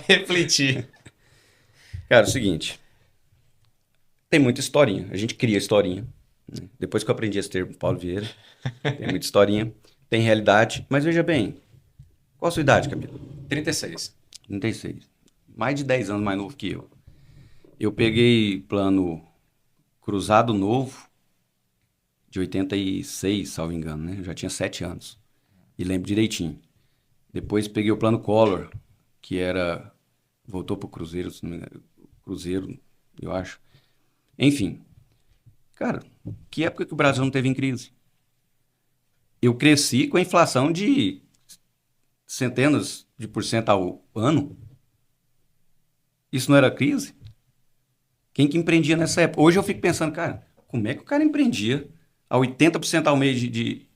refletir. Cara, é o seguinte, tem muita historinha, a gente cria historinha. Né? Depois que eu aprendi esse termo, Paulo Vieira, tem muita historinha, tem realidade, mas veja bem, qual a sua idade, Camilo? 36. 36. Mais de 10 anos mais novo que eu. Eu peguei plano Cruzado Novo de 86, salvo engano, né? Eu já tinha 7 anos. E lembro direitinho. Depois peguei o plano Collor, que era. Voltou pro Cruzeiro, se não me engano. Cruzeiro, eu acho. Enfim, cara, que época que o Brasil não teve em crise? Eu cresci com a inflação de centenas de por cento ao ano. Isso não era crise? Quem que empreendia nessa época? Hoje eu fico pensando, cara, como é que o cara empreendia a 80% ao mês de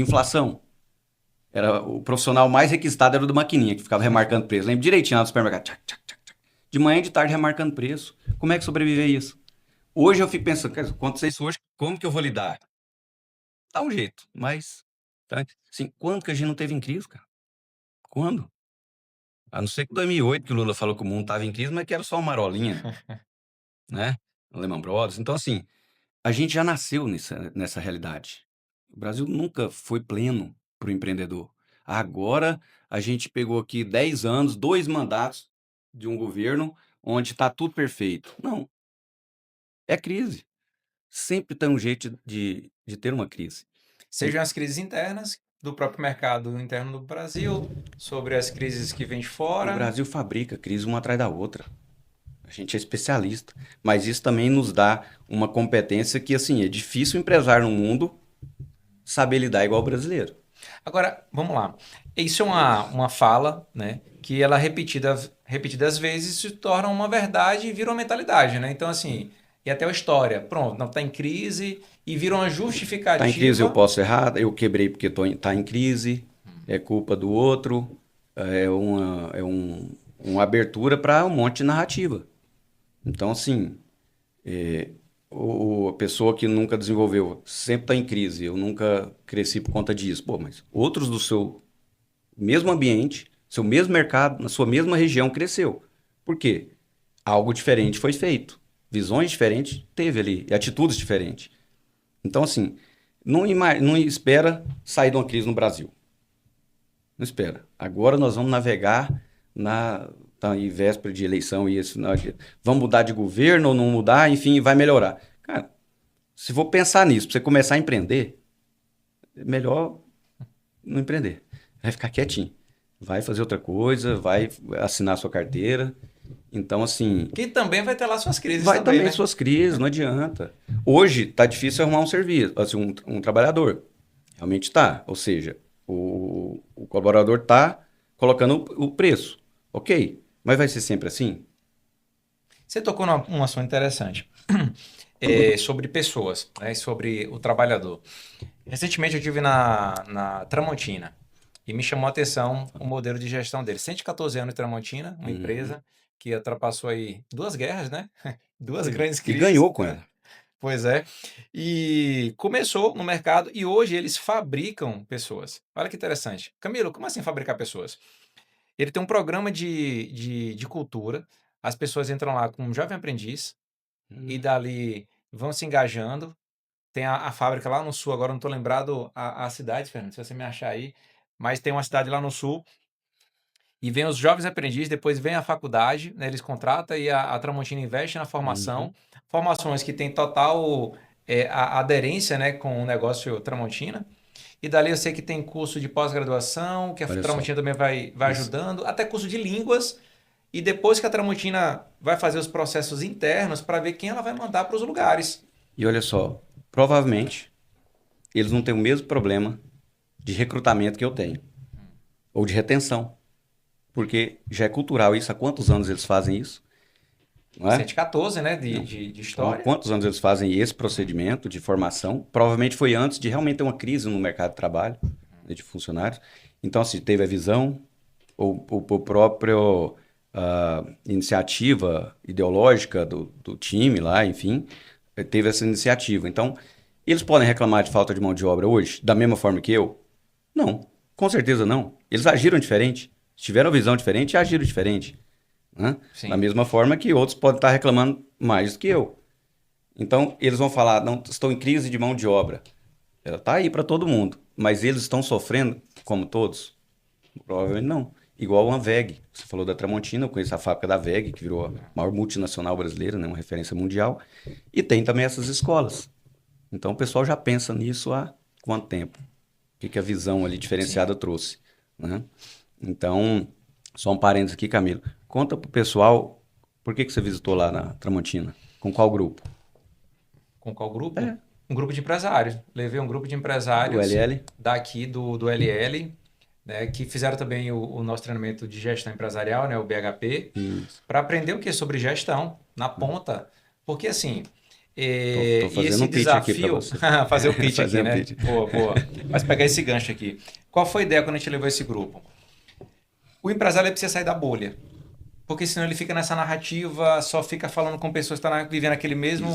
inflação? Era o profissional mais requisitado era o do maquininha, que ficava remarcando preço. Lembro direitinho lá no supermercado. Tchac, tchac, tchac, tchac. De manhã e de tarde remarcando preço. Como é que sobreviver a isso? Hoje eu fico pensando, cara, acontecer isso hoje, como que eu vou lidar? Dá um jeito, mas. Tá? Assim, quando que a gente não teve em crise, cara? Quando? A não ser que em 2008, que o Lula falou que o mundo estava em crise, mas que era só uma marolinha, né? O Lehman Brothers. Então, assim, a gente já nasceu nessa realidade. O Brasil nunca foi pleno para o empreendedor. Agora a gente pegou aqui 10 anos, 2 mandatos de um governo onde está tudo perfeito. Não, é crise. Sempre tem um jeito de ter uma crise. E Sejam as crises internas do próprio mercado interno do Brasil, sobre as crises que vêm de o fora. Brasil fabrica crise uma atrás da outra. A gente é especialista. Mas isso também nos dá uma competência que, assim, é difícil o empresário no mundo saber lidar igual o brasileiro. Agora, vamos lá. Isso é uma fala, né, que ela repetidas vezes se torna uma verdade e vira uma mentalidade, né? Então, assim, e até a história, pronto, não está em crise e vira uma Tá em crise, eu justificativa. posso errar, eu quebrei porque tá em crise, é culpa do outro, uma abertura para um monte de narrativa. Então, assim, a pessoa que nunca desenvolveu, sempre está em crise, eu nunca cresci por conta disso. Pô, mas outros do seu mesmo ambiente, seu mesmo mercado, na sua mesma região cresceu. Por quê? Algo diferente foi feito. Visões diferentes teve ali, e atitudes diferentes. Então, assim, não espera sair de uma crise no Brasil. Não espera. Agora nós vamos navegar na tá aí véspera de eleição e isso, vamos mudar de governo ou não mudar, enfim, vai melhorar. Cara, se for pensar nisso, para você começar a empreender, é melhor não empreender. Vai ficar quietinho. Vai fazer outra coisa, vai assinar sua carteira. Então, assim, Que também vai ter lá suas crises vai também, também né? suas crises, não adianta. Hoje tá difícil arrumar um serviço, assim, um trabalhador. Realmente tá. Ou seja, o colaborador tá colocando o preço. Ok. Mas vai ser sempre assim? Você tocou num assunto interessante, sobre pessoas, né, sobre o trabalhador. Recentemente eu estive na Tramontina E me chamou a atenção o modelo de gestão dele. 114 anos de Tramontina, uma Uhum. empresa que ultrapassou aí 2 guerras, né? 2 Pois é. grandes E crises, ganhou com né? ela. Pois é. E começou no mercado e hoje eles fabricam pessoas. Olha que interessante. Camilo, como assim fabricar pessoas? Ele tem um programa de cultura, as pessoas entram lá como jovem aprendiz e Hum. dali vão se engajando. Tem a fábrica lá no sul, agora eu não estou lembrado a cidade, Fernando, se você me achar aí, mas tem uma cidade lá no sul e vem os jovens aprendizes, depois vem a faculdade, né, eles contratam e a Tramontina investe na formação, Uhum. formações que têm total aderência, né, com o negócio Tramontina. E dali eu sei que tem curso de pós-graduação, que a Olha só. Tramontina também vai Isso. ajudando, até curso de línguas. E depois que a Tramontina vai fazer os processos internos para ver quem ela vai mandar para os lugares. E olha só, provavelmente eles não têm o mesmo problema de recrutamento que eu tenho, ou de retenção, porque já é cultural isso. Há quantos anos eles fazem isso? Não é? 114, né, de, Não. de, de Então, há história. quantos anos eles fazem esse procedimento de formação? Provavelmente foi antes de realmente ter uma crise no mercado de trabalho, né, de funcionários. Então, se teve a visão, ou o próprio iniciativa ideológica do time lá, enfim, teve essa iniciativa. Então, eles podem reclamar de falta de mão de obra hoje, da mesma forma que eu? Não, com certeza não. Eles agiram diferente, tiveram visão diferente e agiram diferente, né? Da Sim, mesma forma que outros podem estar reclamando mais do que eu. Então, eles vão falar, não, estou em crise de mão de obra. Ela está aí para todo mundo, mas eles estão sofrendo como todos? Provavelmente não. Igual a WEG. Você falou da Tramontina, eu conheço a fábrica da WEG, que virou a maior multinacional brasileira, né, uma referência mundial. E tem também essas escolas. Então, o pessoal já pensa nisso há quanto tempo? O que a visão ali sim. diferenciada trouxe, né? Então, só um parênteses aqui, Camilo. Conta pro pessoal por que você visitou lá na Tramontina. Com qual grupo? Com qual grupo? É, Um grupo de empresários. Levei um grupo de do empresários LL. daqui do LL, né, que fizeram também o nosso treinamento de gestão empresarial, né, o BHP, Isso. para aprender o que sobre gestão na ponta. Porque assim, Tô e fazendo esse um pitch aqui para desafio, você. fazer o pitch aqui, Fazendo um né? pitch. Boa, boa. Mas pegar esse gancho aqui. Qual foi a ideia quando a gente levou esse grupo? O empresário ele precisa sair da bolha. Porque senão ele fica nessa narrativa, só fica falando com pessoas que estão vivendo Exato. aquele mesmo.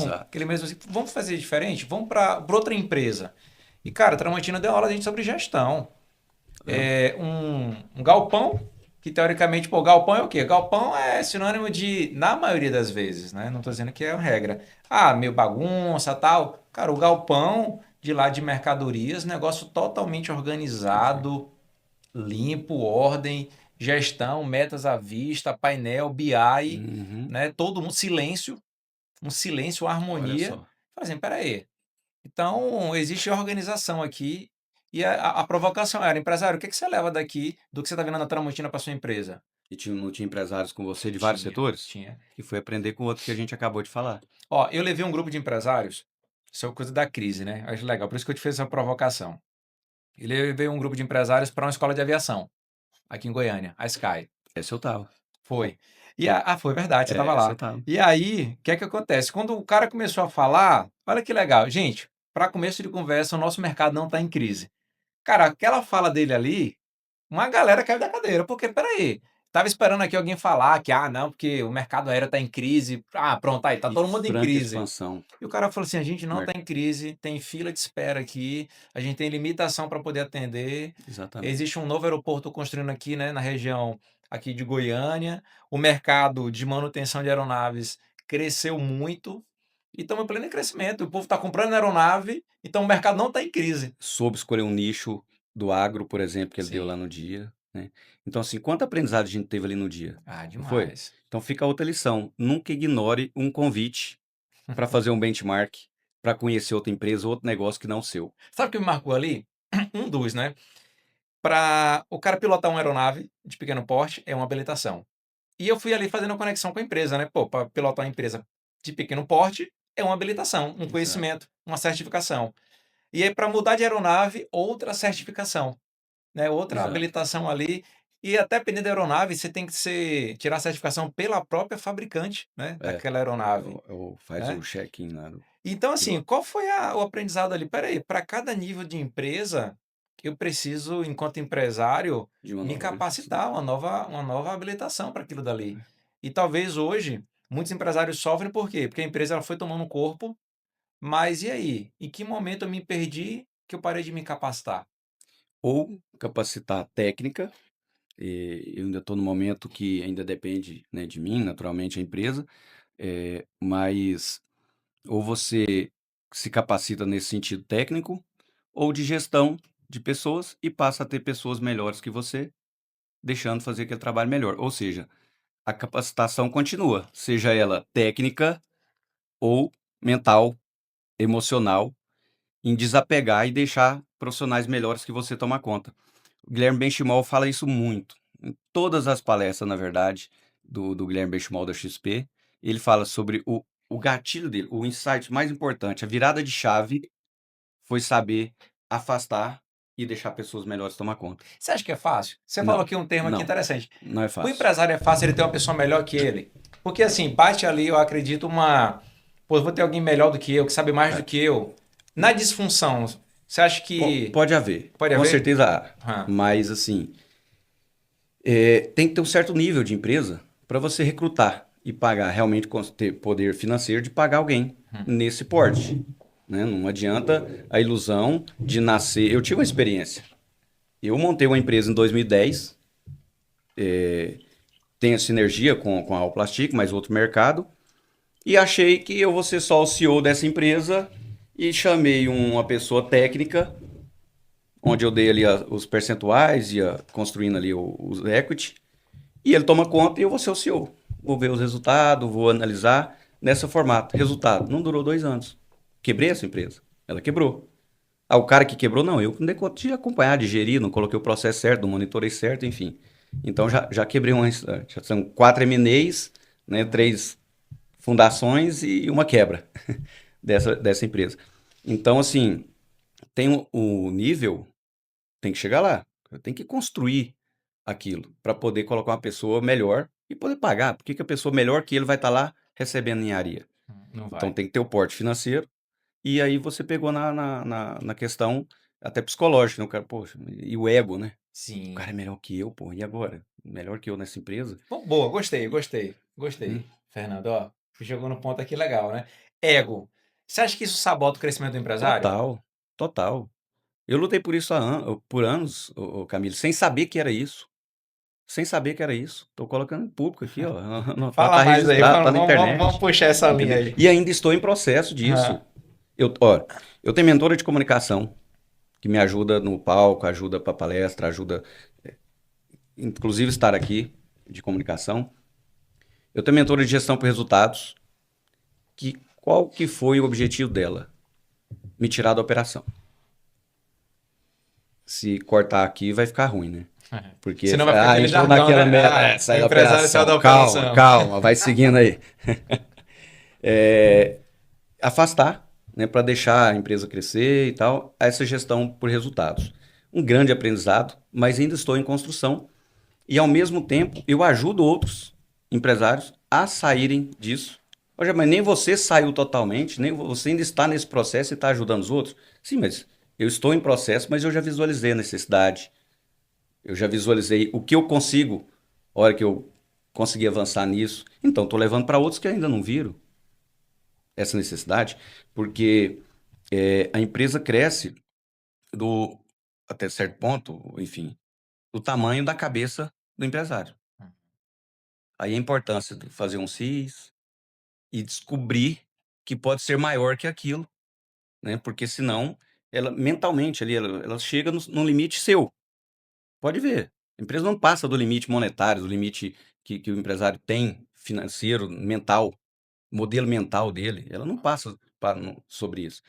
Vamos fazer diferente? Vamos para outra empresa. E, cara, a Tramontina deu aula a gente sobre gestão. É. Um galpão, que teoricamente, pô, galpão é o quê? Galpão é sinônimo de, na maioria das vezes, né? Não estou dizendo que é a regra. Ah, meio bagunça tal. Cara, o galpão de lá de mercadorias, negócio totalmente Perfeito. organizado, limpo, ordem, gestão, metas à vista, painel, BI, Uhum. né? Todo mundo, silêncio, um silêncio, uma Olha harmonia. só. Falei assim, peraí. Então, existe organização aqui e a provocação era, empresário, o que que você leva daqui do que você está vendo na Tramontina para sua empresa? E não tinha empresários com você de vários Tinha, setores? tinha. Que foi aprender com outro que a gente acabou de falar. Ó, eu levei um grupo de empresários, isso é coisa da crise, né? Acho legal, por isso que eu te fiz essa provocação. Eu levei um grupo de empresários para uma escola de aviação, aqui em Goiânia, a Sky. Essa eu tava. Foi. Foi verdade, você estava Essa eu lá. tava. E aí, o que é que acontece? Quando o cara começou a falar, olha que legal. Gente, para começo de conversa, o nosso mercado não está em crise. Cara, aquela fala dele ali, uma galera caiu da cadeira, porque peraí, tava esperando aqui alguém falar que, não, porque o mercado aéreo tá em crise. Ah, pronto, aí, tá E todo mundo em franca crise. expansão. E o cara falou assim: a gente O não tá mer- em crise, tem fila de espera aqui, a gente tem limitação para poder atender. Exatamente. Existe um novo aeroporto construindo aqui, né, na região aqui de Goiânia. O mercado de manutenção de aeronaves cresceu muito e estamos em pleno crescimento. O povo está comprando aeronave, então o mercado não está em crise. Soube escolher um nicho do agro, por exemplo, que ele deu lá Sim. no dia, né? Então, assim, quanto aprendizado a gente teve ali no dia? Ah, Não foi? demais. Então fica outra lição. Nunca ignore um convite para fazer um benchmark, para conhecer outra empresa, outro negócio que não o seu. Sabe o que me marcou ali? Um dos, né? Para o cara pilotar uma aeronave de pequeno porte é uma habilitação. E eu fui ali fazendo a conexão com a empresa, né? Pô, para pilotar uma empresa de pequeno porte é uma habilitação, um Exato. conhecimento, uma certificação. E aí, para mudar de aeronave, outra certificação, né? Outra Exato. habilitação ali. E até dependendo da aeronave, você tem que tirar a certificação pela própria fabricante, né? É. Daquela aeronave, Faz o né? check-in lá do Então, assim, piloto. qual foi o aprendizado ali? Peraí, para cada nível de empresa eu preciso, enquanto empresário, De uma me nova habilitação. capacitar, uma nova habilitação para aquilo dali. E talvez hoje, muitos empresários sofrem por quê? Porque a empresa ela foi tomando corpo, mas e aí? Em que momento eu me perdi que eu parei de me capacitar? Ou capacitar técnica, eu ainda estou no momento que ainda depende, né, de mim, naturalmente, a empresa, mas ou você se capacita nesse sentido técnico, ou de gestão de pessoas e passa a ter pessoas melhores que você, deixando fazer aquele trabalho melhor. Ou seja, a capacitação continua, seja ela técnica ou mental, emocional, em desapegar e deixar profissionais melhores que você tomar conta. O Guilherme Benchimol fala isso muito. Em todas as palestras, na verdade, do Guilherme Benchimol da XP, ele fala sobre o gatilho dele, o insight mais importante, a virada de chave foi saber afastar e deixar pessoas melhores tomar conta. Você acha que é fácil? Você falou Não, aqui um termo aqui não, interessante. não é O fácil. empresário é fácil ele ter uma pessoa melhor que ele? Porque assim, bate ali, eu acredito, uma. Pô, eu vou ter alguém melhor do que eu, que sabe mais do É, que eu. Na disfunção, você acha que pode haver, pode com haver? certeza há, Hã. mas assim, tem que ter um certo nível de empresa para você recrutar e pagar, realmente ter poder financeiro de pagar alguém nesse porte, né? Não adianta a ilusão de nascer. Eu tive uma experiência. Eu montei uma empresa em 2010, tenho sinergia com a Alplastic, mas outro mercado, e achei que eu vou ser só o CEO dessa empresa e chamei uma pessoa técnica, onde eu dei ali os percentuais, ia construindo ali os equity, e ele toma conta e eu vou ser o CEO. Vou ver os resultados, vou analisar nesse formato. Resultado, não durou 2 anos. Quebrei essa empresa. Ela quebrou. Ah, o cara que quebrou, não. Eu não dei conta de acompanhar, de gerir, não coloquei o processo certo, não monitorei certo, enfim. Então já quebrei uma. Já são 4 M&As, né, 3 fundações e uma quebra dessa empresa. Então, assim, tem o nível, tem que chegar lá. Tem que construir aquilo para poder colocar uma pessoa melhor e poder pagar. Por que que a pessoa melhor que ele vai estar lá recebendo ninharia? Não Então vai. tem que ter o porte financeiro. E aí você pegou na questão até psicológica, né? O cara, poxa, e o ego, né? O Sim. cara é melhor que eu, pô, e agora? Melhor que eu nessa empresa? Bom, boa, gostei, gostei, Hum, gostei. Fernando, ó, jogou no ponto aqui legal, né? Ego. Você acha que isso sabota o crescimento do empresário? total, total. Eu lutei por isso por anos, Camilo, sem saber que era isso. Sem saber que era isso. Tô colocando em público aqui, ó. Fala Tá mais aí, registrado, tá na vamos internet, puxar essa linha entendeu? aí. E ainda estou em processo Ah, disso. Eu tenho mentora de comunicação que me ajuda no palco, ajuda para palestra, ajuda, inclusive estar aqui de comunicação. Eu tenho mentora de gestão por resultados, que qual que foi o objetivo dela? Me tirar da operação. Se cortar aqui vai ficar ruim, né? Porque senão vai ficar aquele entrou jargão, naquela né? meta, Ah, o sai da empresário saiu operação. da Calma, operação. calma, vai seguindo aí. É, afastar, né, para deixar a empresa crescer e tal, essa gestão por resultados. Um grande aprendizado, mas ainda estou em construção e ao mesmo tempo eu ajudo outros empresários a saírem disso. Hoje, mas nem você saiu totalmente, nem você ainda está nesse processo e está ajudando os outros. Sim, mas eu estou em processo, mas eu já visualizei a necessidade, eu já visualizei o que eu consigo, a hora que eu conseguir avançar nisso. Então, estou levando para outros que ainda não viram essa necessidade, porque a empresa cresce do até certo ponto, enfim, do tamanho da cabeça do empresário. Aí a importância de fazer um CIS e descobrir que pode ser maior que aquilo, né? Porque senão ela mentalmente ali ela chega no limite seu. Pode ver. A empresa não passa do limite monetário, do limite que o empresário tem financeiro, mental, modelo mental dele. Ela não passa sobre isso.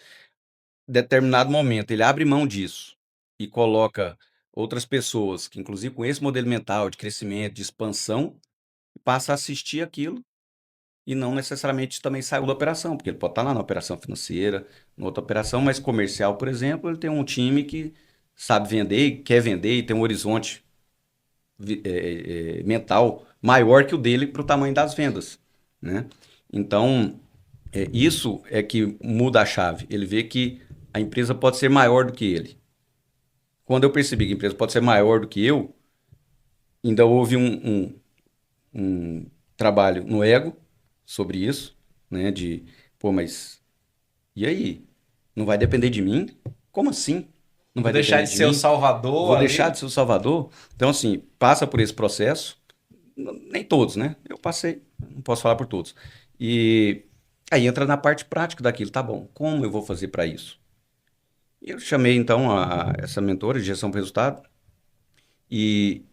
Determinado momento ele abre mão disso e coloca outras pessoas que, inclusive com esse modelo mental de crescimento, de expansão, passa a assistir aquilo e não necessariamente também saiu da operação, porque ele pode estar lá na operação financeira, em outra operação, mas comercial, por exemplo, ele tem um time que sabe vender, quer vender e tem um horizonte mental maior que o dele para o tamanho das vendas, né? Então, isso é que muda a chave. Ele vê que a empresa pode ser maior do que ele. quando eu percebi que a empresa pode ser maior do que eu, ainda houve um trabalho no ego sobre isso, né? De, pô, mas e aí? Não vai depender de mim? Como assim? Não Vou vai deixar depender de de ser o mim? salvador Vou deixar de ali. ser o salvador? Então, assim, passa por esse processo. Nem todos, né? Eu passei, não posso falar por todos. E aí entra na parte prática daquilo, tá bom? Como eu vou fazer para isso? E eu chamei então essa mentora de gestão para resultado e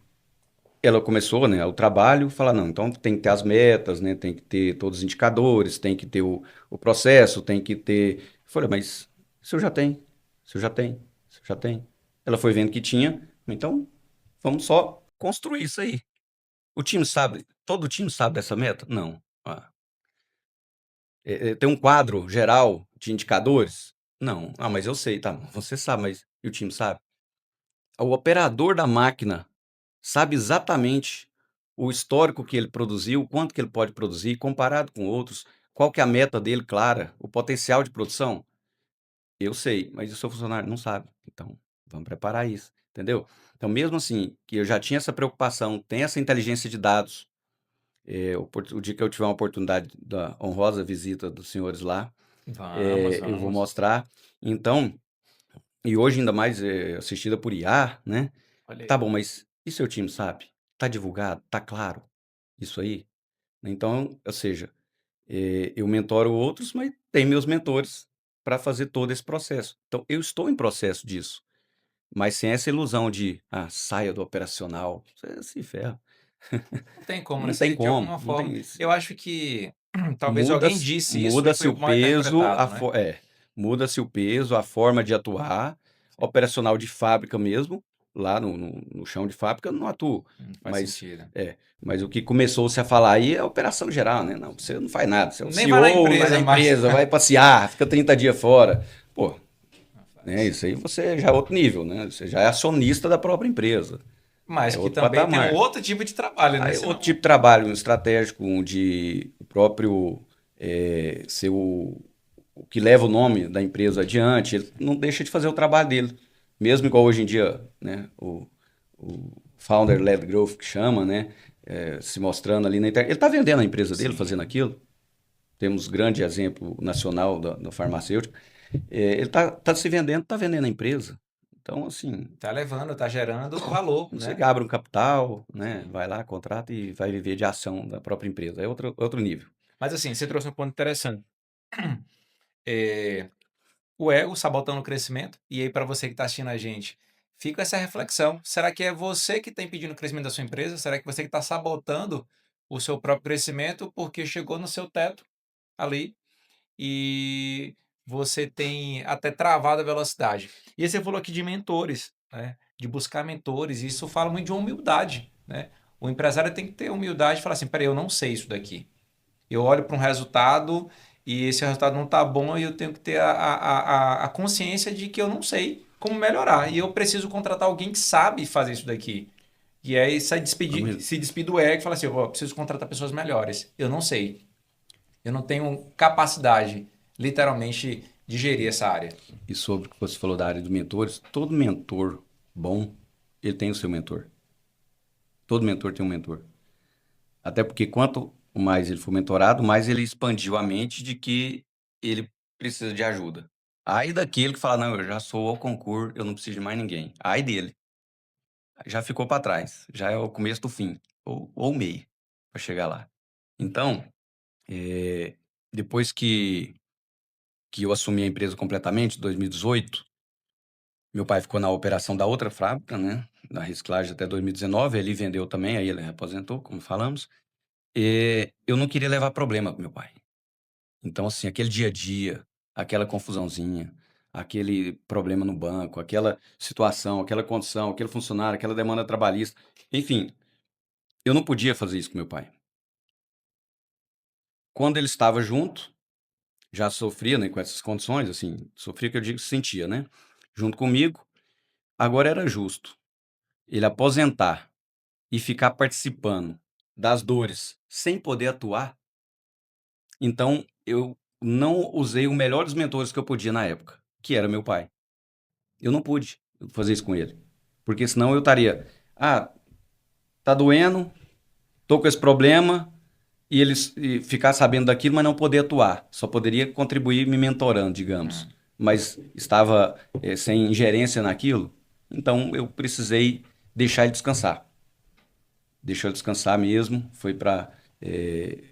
ela começou, né, o trabalho, falar, não, então tem que ter as metas, né, tem que ter todos os indicadores, tem que ter o processo, tem que ter... Eu falei, mas se eu já tenho, se eu já tenho, se eu já tenho. Ela foi vendo que tinha, então vamos só construir isso aí. O time sabe, todo time sabe dessa meta? Não. Ah, tem um quadro geral de indicadores? Não. Ah, mas eu sei, tá, você sabe, mas e o time sabe? O operador da máquina sabe exatamente o histórico que ele produziu, quanto que ele pode produzir, comparado com outros, qual que é a meta dele clara, o potencial de produção? Eu sei, mas o seu funcionário não sabe. Então, vamos preparar isso, entendeu? Então, mesmo assim, que eu já tinha essa preocupação, tem essa inteligência de dados, o dia que eu tiver uma oportunidade da honrosa visita dos senhores lá, Vamos, eu vou vamos. mostrar. Então, e hoje ainda mais assistida por IA, né? Olha Tá aí. bom, mas e seu time sabe? Tá divulgado? Tá claro? Isso aí? Então, ou seja, eu mentoro outros, mas tem meus mentores para fazer todo esse processo. Então, eu estou em processo disso, mas sem essa ilusão de, ah, saia do operacional, você se ferra. Não tem como, né? Não tem Você, de como, alguma não forma. tem isso. Eu acho que talvez alguém Muda-se disse isso e muda-se foi o mal peso, interpretado, né? muda-se o peso, a forma de atuar, Sim. operacional de fábrica mesmo, lá no chão de fábrica eu não atuo, Faz mas sentido. mas o que começou-se a falar aí é a operação geral, né? Não, você não faz nada, você é o Nem vai na CEO, não vai na empresa, mas. empresa, vai passear, fica 30 dias fora. Pô, Não né, faz. isso aí você já é outro nível, né? Você já é acionista da própria empresa, Mas é que outro também tem um patamar. outro tipo de trabalho, né? Aí outro Senão. tipo de trabalho, um estratégico, um de o próprio ser o que leva o nome da empresa adiante, ele não deixa de fazer o trabalho dele. Mesmo igual hoje em dia, né, o founder-led growth que chama, né, se mostrando ali na internet. Ele está vendendo a empresa dele, fazendo Sim. aquilo. Temos grande exemplo nacional da farmacêutica. Ele está se vendendo, está vendendo a empresa. Então, assim, Tá levando, tá gerando valor, você né? abre um capital, né? Sim. Vai lá, contrata e vai viver de ação da própria empresa. É outro nível. Mas assim, você trouxe um ponto interessante. É, o ego sabotando o crescimento. E aí, para você que está assistindo a gente, fica essa reflexão. Será que é você que está impedindo o crescimento da sua empresa? Será que você que está sabotando o seu próprio crescimento porque chegou no seu teto ali e você tem até travado a velocidade? E aí você falou aqui de mentores, né? De buscar mentores. E isso fala muito de humildade, né? O empresário tem que ter humildade e falar assim: peraí, eu não sei isso daqui. Eu olho para um resultado e esse resultado não está bom e eu tenho que ter a consciência de que eu não sei como melhorar. E eu preciso contratar alguém que sabe fazer isso daqui. E aí se despedir do ego e falar assim: eu preciso contratar pessoas melhores. Eu não sei. Eu não tenho capacidade, literalmente, de gerir essa área. E sobre o que você falou da área dos mentores, todo mentor bom, ele tem o seu mentor. Todo mentor tem um mentor. Até porque quanto mais ele for mentorado, mais ele expandiu a mente de que ele precisa de ajuda. Aí daquele que fala, não, eu já sou o concurso, eu não preciso de mais ninguém. Aí dele. Já ficou para trás. Já é o começo do fim. Ou o meio, para chegar lá. Então, depois que eu assumi a empresa completamente, em 2018, meu pai ficou na operação da outra fábrica, né? Da reciclagem até 2019, ele vendeu também, aí ele aposentou, como falamos. E eu não queria levar problema com meu pai. Então, assim, aquele dia a dia, aquela confusãozinha, aquele problema no banco, aquela situação, aquela condição, aquele funcionário, aquela demanda trabalhista, enfim, eu não podia fazer isso com meu pai. Quando ele estava junto, já sofria, né, com essas condições, assim, sofria que eu digo sentia, né? Junto comigo, agora era justo ele aposentar e ficar participando das dores sem poder atuar. Então eu não usei o melhor dos mentores que eu podia na época, que era meu pai. Eu não pude fazer isso com ele. Porque senão eu estaria, tá doendo, tô com esse problema, e eles ficar sabendo daquilo, mas não poder atuar. Só poderia contribuir me mentorando, digamos. Hum. Mas estava sem ingerência naquilo, então eu precisei deixar ele descansar. Deixou ele descansar mesmo, foi para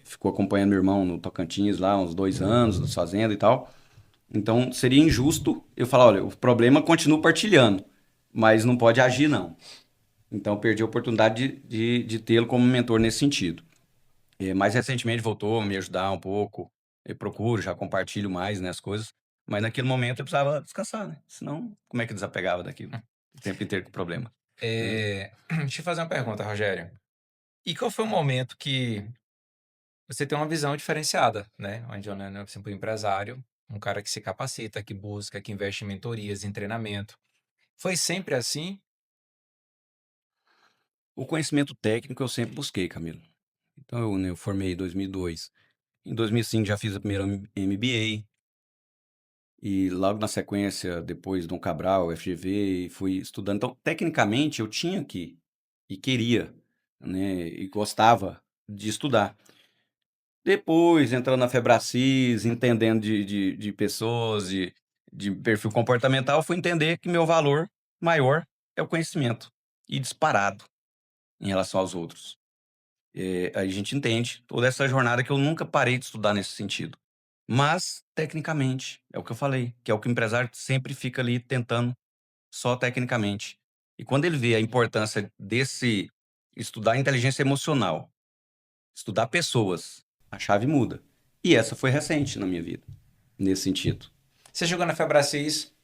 ficou acompanhando meu irmão no Tocantins lá uns 2 anos, fazenda e tal. Então seria injusto eu falar, olha, o problema continua partilhando, mas não pode agir não. Então eu perdi a oportunidade de tê-lo como mentor nesse sentido. Mais recentemente voltou a me ajudar um pouco. Eu procuro, já compartilho mais, né, as coisas. Mas naquele momento eu precisava descansar, né? Senão, como é que eu desapegava daquilo? O tempo inteiro com problema, né? Deixa eu fazer uma pergunta, Rogério. E qual foi o momento que você tem uma visão diferenciada, né? Onde eu, né, sempre um empresário, um cara que se capacita, que busca, que investe em mentorias, em treinamento. Foi sempre assim? O conhecimento técnico eu sempre busquei, Camilo. Então eu formei em 2002. Em 2005 já fiz a primeira MBA. E logo na sequência, depois Dom Cabral, FGV, e fui estudando. Então, tecnicamente, eu tinha que e queria, né, e gostava de estudar. Depois, entrando na Febracis, entendendo de pessoas, de perfil comportamental, fui entender que meu valor maior é o conhecimento, e disparado em relação aos outros. Aí a gente entende toda essa jornada que eu nunca parei de estudar nesse sentido. Mas, tecnicamente, é o que eu falei, que é o que o empresário sempre fica ali tentando só tecnicamente. E quando ele vê a importância desse estudar inteligência emocional, estudar pessoas, a chave muda. E essa foi recente na minha vida, nesse sentido. Você chegou na Febracis,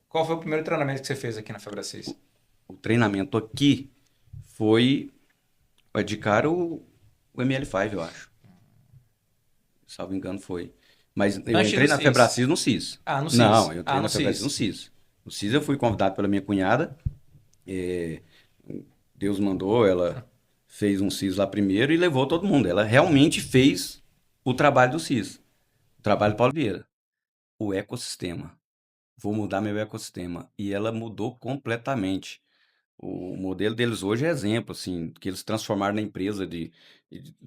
qual foi o primeiro treinamento que você fez aqui na Febracis? O treinamento aqui foi, de cara, o ML5, eu acho. Salvo engano, foi. Mas eu Antes entrei do na CIS. Febracis no CIS. Ah, no Não, CIS. eu Ah, entrei no na Febracis no CIS. CIS. No CIS eu fui convidado pela minha cunhada. eh, Deus mandou, ela fez um CIS lá primeiro e levou todo mundo. Ela realmente fez o trabalho do CIS. O trabalho do Paulo Vieira. O ecossistema. Vou mudar meu ecossistema. E ela mudou completamente. O modelo deles hoje é exemplo, assim, que eles transformaram na empresa de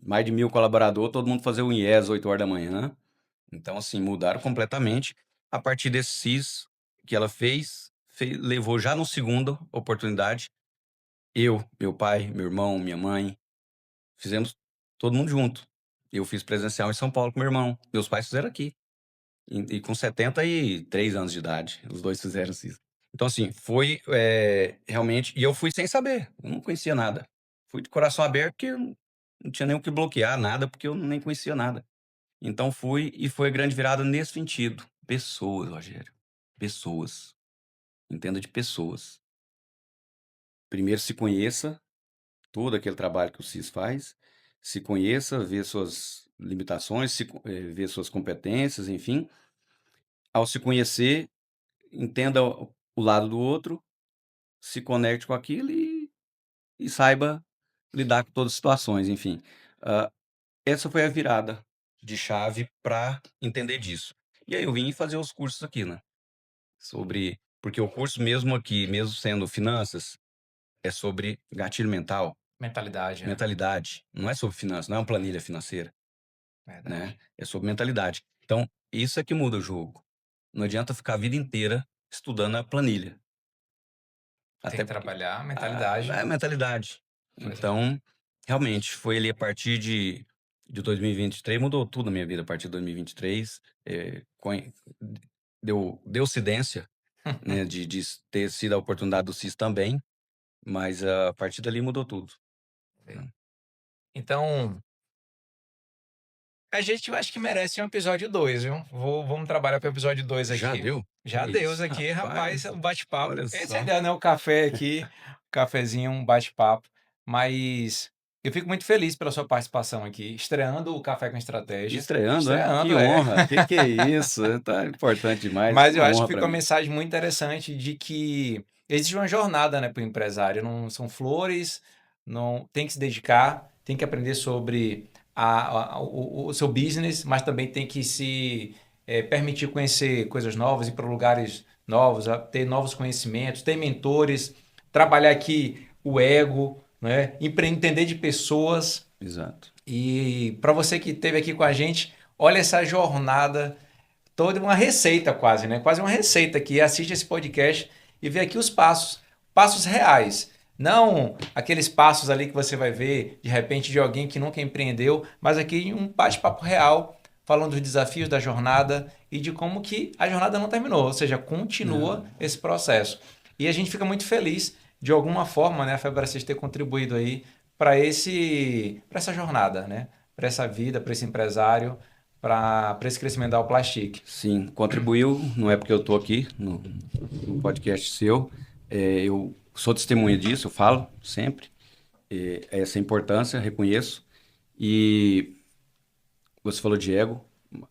mais de 1.000 colaboradores, todo mundo fazer o IES 8 horas da manhã. Então, assim, mudaram completamente. A partir desse CIS que ela levou já no segunda oportunidade. Eu, meu pai, meu irmão, minha mãe, fizemos todo mundo junto. Eu fiz presencial em São Paulo com meu irmão. Meus pais fizeram aqui. E com 73 anos de idade, os dois fizeram CIS. Então, assim, foi realmente. E eu fui sem saber, eu não conhecia nada. Fui de coração aberto, porque eu não tinha nem o que bloquear, nada, porque eu nem conhecia nada. Então, fui e foi a grande virada nesse sentido. Pessoas, Rogério. Pessoas. Entenda de pessoas. Primeiro se conheça, todo aquele trabalho que o CIS faz, se conheça, vê suas limitações, vê suas competências, enfim. Ao se conhecer, entenda o lado do outro, se conecte com aquilo e saiba lidar com todas as situações, enfim. Ah, essa foi a virada de chave para entender disso. E aí eu vim fazer os cursos aqui, né? Porque o curso mesmo aqui, mesmo sendo finanças, é sobre gatilho mental, Mentalidade, né? mentalidade. Não é sobre finanças, não é uma planilha financeira, né? Verdade. É sobre mentalidade. Então, isso é que muda o jogo. Não adianta ficar a vida inteira estudando a planilha. Tem Até que porque trabalhar a é mentalidade. a mentalidade. Pois é. Então, realmente, foi ali a partir de 2023, mudou tudo na minha vida a partir de 2023. Deu coincidência, né, de ter sido a oportunidade do CIS também, mas a partir dali mudou tudo, né. Então, a gente eu acho que merece um episódio 2, viu? Vamos trabalhar para o episódio 2 Já aqui. deu? Já Que deu isso, aqui, rapaz, rapaz, um bate-papo. olha Essa é a só. ideia, né? O café aqui, um cafezinho, um bate-papo. Mas eu fico muito feliz pela sua participação aqui, estreando o Café com Estratégia. Estreando, é? Que Estreando, é. honra, que é isso, tá importante demais, Mas eu uma acho que honra para fica uma mim. mensagem muito interessante de que existe uma jornada, né, para o empresário. Não são flores, não tem que se dedicar, tem que aprender sobre o seu business, mas também tem que se permitir conhecer coisas novas, ir para lugares novos, ter novos conhecimentos, ter mentores, trabalhar aqui o ego, né? Entender de pessoas. Exato. E para você que esteve aqui com a gente, olha essa jornada, toda uma receita quase, né? Quase uma receita que assiste esse podcast e vê aqui os passos, passos reais. Não aqueles passos ali que você vai ver de repente de alguém que nunca empreendeu, mas aqui um bate-papo real, falando dos desafios da jornada e de como que a jornada não terminou, ou seja, continua Não. esse processo. E a gente fica muito feliz de alguma forma, né, a Febracis ter contribuído aí para essa jornada, né? Para essa vida, para esse empresário, para esse crescimento da Plastic. Sim, contribuiu, não é porque eu estou aqui no podcast seu, eu sou testemunha disso, eu falo sempre, essa importância, reconheço, e você falou de ego,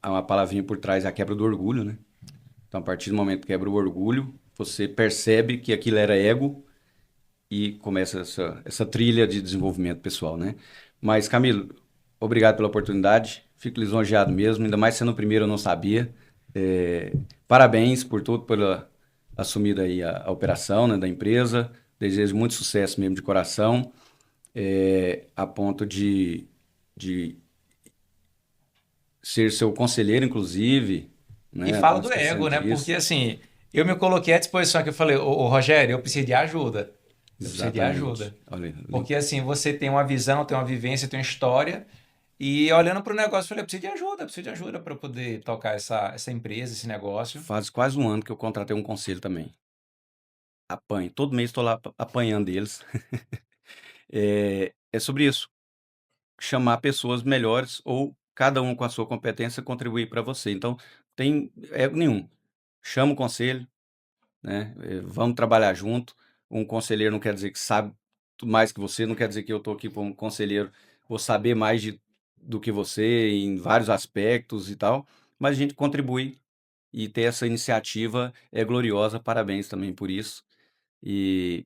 há uma palavrinha por trás, a quebra do orgulho, né? Então, a partir do momento que quebra o orgulho, você percebe que aquilo era ego e começa essa trilha de desenvolvimento pessoal, né? Mas, Camilo, obrigado pela oportunidade. Fico lisonjeado mesmo, ainda mais sendo o primeiro, eu não sabia. É, Parabéns por tudo, pela assumida aí a operação, né, da empresa. Desejo muito sucesso mesmo de coração, a ponto de ser seu conselheiro, inclusive, E né? fala Não do ego, esquecendo né? Porque disso. assim, eu me coloquei à disposição que eu falei, ô Rogério, eu preciso de ajuda. Eu preciso de Exatamente. ajuda. Olha, Porque assim, você tem uma visão, tem uma vivência, tem uma história. E olhando para o negócio, eu falei, eu preciso de ajuda para poder tocar essa empresa, esse negócio. faz quase um ano que eu contratei um conselho também. Apanho. Todo mês estou lá apanhando eles. É sobre isso. Chamar pessoas melhores ou cada um com a sua competência contribuir para você. Então, tem ego nenhum. Chama o conselho, né? Vamos trabalhar junto. Um conselheiro não quer dizer que sabe mais que você, não quer dizer que eu estou aqui como conselheiro, vou saber mais do que você em vários aspectos e tal, mas a gente contribui e ter essa iniciativa é gloriosa. Parabéns também por isso. E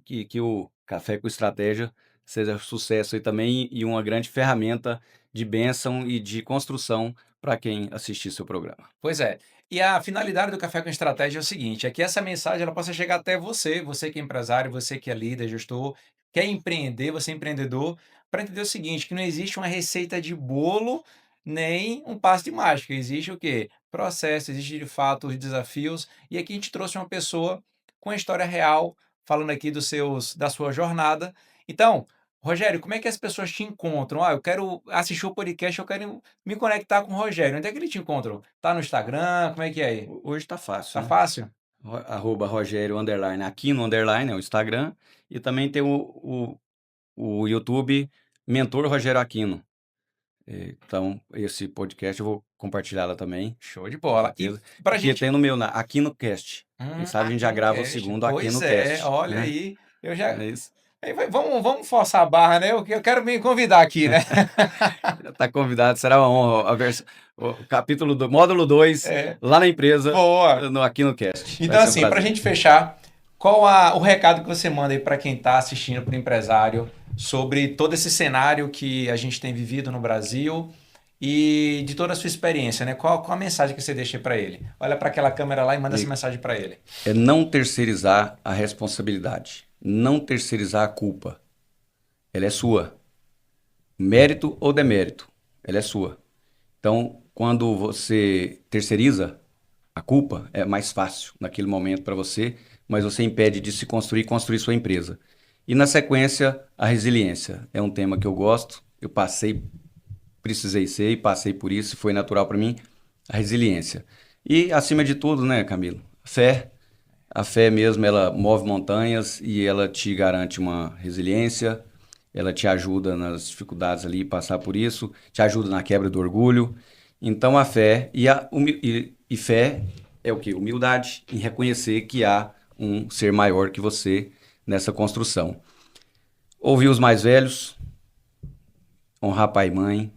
que o Café com Estratégia seja sucesso aí também e uma grande ferramenta de bênção e de construção para quem assistir seu programa. Pois é. E a finalidade do Café com Estratégia é o seguinte, é que essa mensagem ela possa chegar até você, você que é empresário, você que é líder, gestor, quer empreender, você é empreendedor, para entender o seguinte, que não existe uma receita de bolo, nem um passe de mágica. Existe o quê? Processo, existe de fato os desafios. E aqui a gente trouxe uma pessoa com a história real, falando aqui da sua jornada. Então, Rogério, como é que as pessoas te encontram? Ah, eu quero assistir o podcast, eu quero me conectar com o Rogério. Onde é que ele te encontra? Tá no Instagram? Como é que é aí? Hoje tá fácil, Tá né? fácil? Arroba Rogério underline, aqui no underline é o Instagram, e também tem o YouTube Mentor Rogério Aquino. Então, esse podcast eu vou compartilhar lá também, Show de com bola. E certeza. pra Porque gente. tem no meu, Aquino Cast. Quem sabe a gente Aqui já no grava o cast. segundo Pois Aquino é, Cast, olha né? aí. Eu Não já. é isso? Aí vamos forçar a barra, né? Eu quero me convidar aqui, né? Já está convidado, será uma honra. O capítulo do módulo 2 É, lá na empresa, boa. no Aquinocast. Vai Então, ser um assim, pra prazer. gente fechar, o recado que você manda aí para quem está assistindo, para o empresário, sobre todo esse cenário que a gente tem vivido no Brasil e de toda a sua experiência, né? Qual a mensagem que você deixa para ele? Olha para aquela câmera lá e manda essa Amigo, mensagem para ele. é não terceirizar a responsabilidade, não terceirizar a culpa. Ela é sua. Mérito ou demérito, ela é sua. Então, quando você terceiriza, a culpa é mais fácil naquele momento para você, mas você impede de se construir e construir sua empresa. E na sequência, a resiliência. É um tema que eu gosto, eu passei, precisei ser e passei por isso, foi natural para mim, a resiliência. E acima de tudo, né, Camilo? Fé. A fé mesmo, ela move montanhas e ela te garante uma resiliência, ela te ajuda nas dificuldades ali, passar por isso, te ajuda na quebra do orgulho. Então a fé e fé é o quê? Humildade em reconhecer que há um ser maior que você nessa construção. Ouvir os mais velhos, honrar pai e mãe.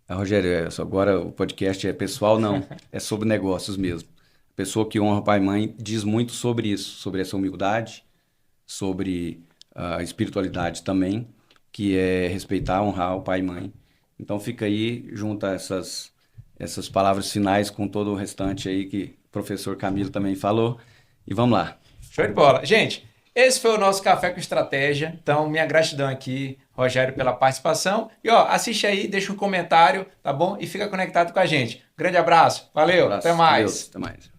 Rogério, agora o podcast é pessoal, não, é sobre negócios mesmo. A pessoa que honra pai e mãe diz muito sobre isso, sobre essa humildade, sobre a espiritualidade também, que é respeitar, honrar o pai e mãe. Então fica aí, junta essas palavras finais com todo o restante aí que o professor Camilo também falou. E vamos lá. Show de bola. Gente, Esse foi o nosso Café com Estratégia. Então, minha gratidão aqui, Rogério, pela participação. E ó, assiste aí, deixa um comentário, tá bom? E fica conectado com a gente. Grande abraço, valeu, até Abraço, com Deus, mais. até mais.